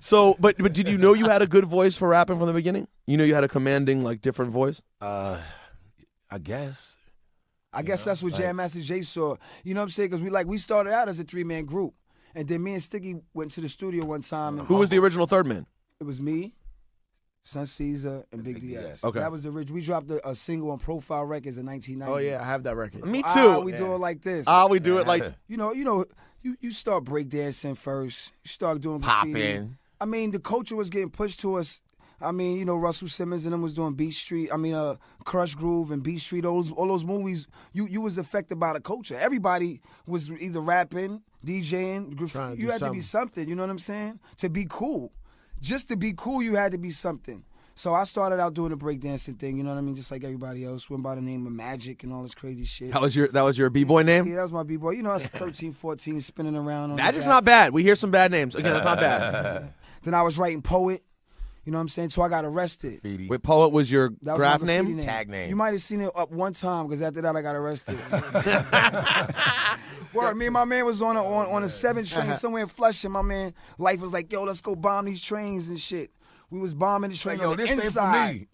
So, but did you know you had a good voice for rapping from the beginning? You know you had a commanding, like, different voice? I guess. I guess that's what Jam Master Jay saw. You know what I'm saying? Because we started out as a 3-man group. And then me and Sticky went to the studio one time. And Who was the original third man? It was me, Son Caesar, and Big Big DS. DS. Okay. That was the original. We dropped a single on Profile Records in 1990. Oh yeah, I have that record. Me too. We do it like this. We do it like You start breakdancing first. You start doing graffiti. Popping. I mean, the culture was getting pushed to us. I mean, Russell Simmons and them was doing Beat Street. I mean, Crush Groove and Beat Street. All those movies. You was affected by the culture. Everybody was either rapping, DJing, Trying to you do had to be something. You know what I'm saying? To be cool, just to be cool, you had to be something. So I started out doing the breakdancing thing. You know what I mean? Just like everybody else. Went by the name of Magic and all this crazy shit. that was your b-boy name? Yeah, that was my b-boy. You know, I was 13, 14, spinning around. On Magic's the not bad. We hear some bad names. Again, that's not bad. Then I was writing Poet. You know what I'm saying? So I got arrested. Graffiti. Wait, Poet was your That was graph my graffiti name? Tag name. You might have seen it up one time because after that I got arrested. Word, me and my man was on a 7 train somewhere in Flushing. My man, life was like, yo, let's go bomb these trains and shit. We was bombing the train Like, yo, on the this ain't for inside. me.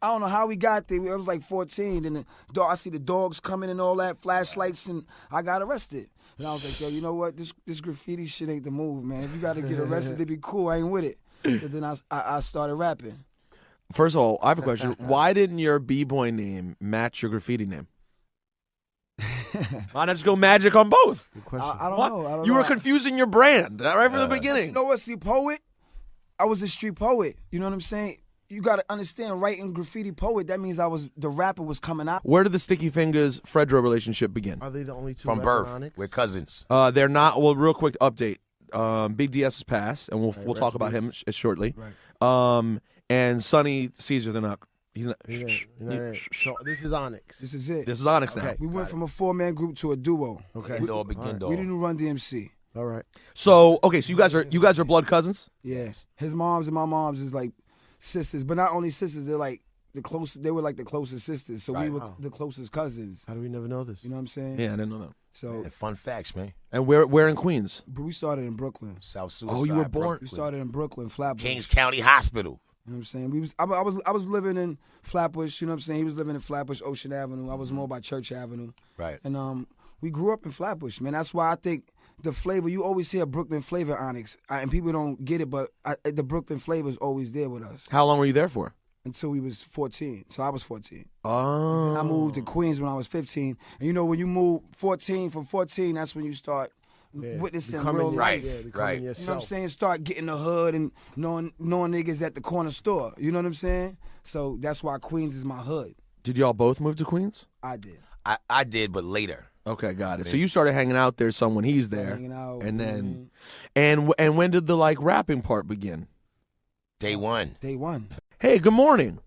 I don't know how we got there. I was like 14. And I see the dogs coming and all that, flashlights, and I got arrested. And I was like, yo, you know what? This graffiti shit ain't the move, man. If you got to get arrested, it'd be cool. I ain't with it. So then I started rapping. First of all, I have a question. Why didn't your b-boy name match your graffiti name? Why not just go Magic on both? Good question. I don't What? know. I don't You know. were confusing your brand right from the beginning. You know what? See, poet, I was a street poet. You know what I'm saying? You got to understand, writing graffiti poet, that means the rapper was coming out. Where did the Sticky Fingers Fredro relationship begin? Are they the only two From left birth. in Onyx? We're cousins. They're not. Well, real quick update. Big DS has passed, and we'll rest talk in about him shortly. Right. And Sonny Caesar, they're not. He's not. So this is Onyx. This is it. This is Onyx now. Okay. We went from a 4-man group to a duo. Okay. Begin door, begin All right. door. We the new Run DMC. All right. So okay, so you guys are blood cousins. Yes. His moms and my moms is like sisters, but not only sisters, they're like the closest. They were like the closest sisters, so we Right. were the closest cousins. How do we never know this? You know what I'm saying? Yeah, I didn't know that. So And fun facts, man. And where in Queens? but we started in Brooklyn. South Suicide. Oh, you were born- Brooklyn. We started in Brooklyn, Flatbush. Kings County Hospital. You know what I'm saying? I was living in Flatbush. You know what I'm saying? He was living in Flatbush, Ocean Avenue. I was more by Church Avenue. Right. And we grew up in Flatbush, man. That's why I think the flavor, you always hear Brooklyn flavor, Onyx, and people don't get it, but the Brooklyn flavor is always there with us How long were you there for? until we was 14. So I was 14. Oh. I moved to Queens when I was 15. And you know, when you move 14, from 14, that's when you start witnessing Becoming real your- life. Yeah, becoming Right. yourself. You know what I'm saying? Start getting the hood and knowing niggas at the corner store. You know what I'm saying? So that's why Queens is my hood. Did y'all both move to Queens? I did. I did, but later. Okay, got it. So you started hanging out there some when he's Started there. hanging out, And you know what I then mean? and when did the like rapping part begin? Day one. Day one. Hey, good morning.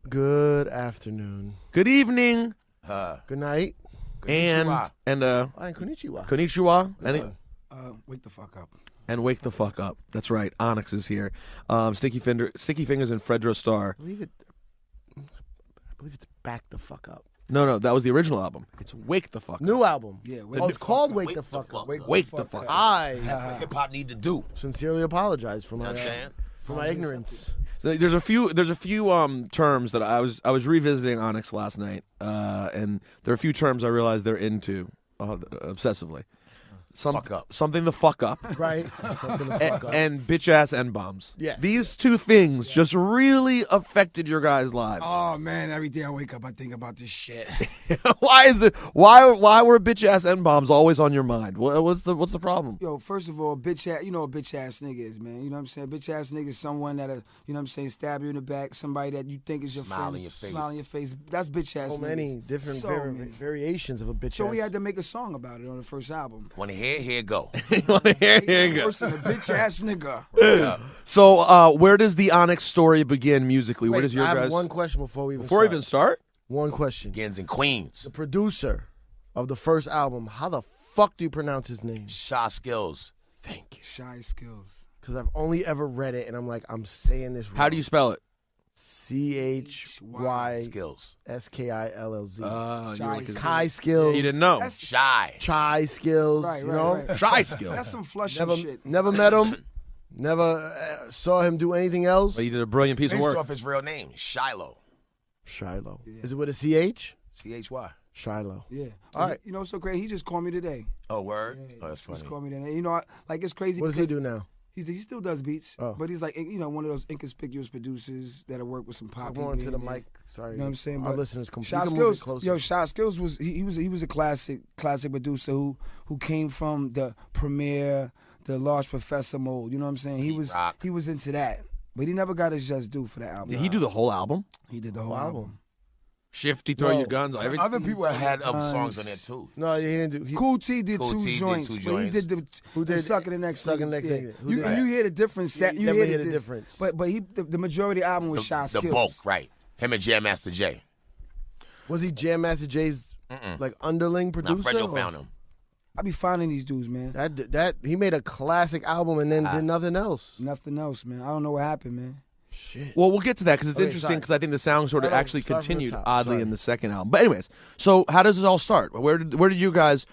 Good afternoon. Good evening. Good night. And Konnichiwa. Hi, konnichiwa. konnichiwa. Wake the fuck up. And wake the fuck up. That's right. Onyx is here. Sticky Fingers and Fredros Star. I believe it's back the fuck up. No, that was the original album. It's Wake the Fuck Up. New album. Yeah, Oh, it's called Wake the Fuck Up. Wake the fuck up. I That's what hip hop need to do. sincerely apologize for You know my what I'm saying? for my ignorance. So there's a few terms that I was revisiting Onyx last night, and there are a few terms I realized they're into obsessively. Fuck up. Something the fuck up. Right? Something to fuck up. And bitch ass N bombs. Yes. These two things just really affected your guys' lives. Oh man, every day I wake up, I think about this shit. Why is it? Why were bitch ass N bombs always on your mind? What's the problem? Yo, first of all, bitch ass, you know what a bitch ass nigga is, man. You know what I'm saying? Bitch ass nigga is someone that, you know what I'm saying, stab you in the back, somebody that you think is your Smile friend. in your face. Smile in your face. That's bitch ass So many niggas. different So many. variations of a bitch So ass. we had to make a song about it on the first album. Want to hear? Here go. You wanna hear? Here you go. Person, a bitch ass nigga. So, where does the Onyx story begin musically? Wait, Where does your I have guys? one question before we even Before we start. even start, One question. Begins in Queens. The producer of the first album, how the fuck do you pronounce his name? Shaw Skills. Thank you. Shy skills. Because I've only ever read it, and I'm like, I'm saying this wrong. how do you spell it? CHY Skills. SKILLZ. Shy skills. Kai skills. You didn't know. That's Shy. Chai skills. Right, you right, know? right. Shy skill. That's some flushing Never, shit. never met him. Never saw him do anything else. But you did a brilliant piece of Based work. off his real name, Shiloh. Shiloh. Is it with a CH? CHY. Shiloh. Yeah. All right. You know what's so crazy? He just called me today. Oh, word? Yeah, Oh, that's he funny. just called me today. You know, like it's crazy. What does he because do now? He still does beats, Oh. but he's like, you know, one of those inconspicuous producers that'll work with some pop. Come on to people the in there. mic. Sorry. You know what I'm saying? Our But listeners come Shy move it Skills, closer. yo, Shy Skills was he was a classic producer who came from the Premiere, the Large Professor mold. You know what I'm saying? Rock. He was into that, but he never got his just due for that album. Did he do the whole album? He did the whole album. Shifty, throw No. your guns. Everything. Other people had other songs on there, too. No, he didn't do. He, Cool T did Cool two T did joints, two but he joints. did the Who did Suck in the Next Suck in the Nigga. Next Yeah. Nigga? Who You, did and that? you hear the difference. You You never hear hear the this, difference. But the majority of the album was Shy The Skills. bulk, right. Him and Jam Master Jay. Was he Jam Master Jay's like underling Now, producer? Fredro or- found him. I be finding these dudes, man. That he made a classic album and then did nothing else. Nothing else, man. I don't know what happened, man. Shit. Well, we'll get to that because it's Okay, interesting sorry. because I think the sound sort of No, actually start from the continued top. oddly Sorry. in the second album. But anyways, so how does it all start? Where did you guys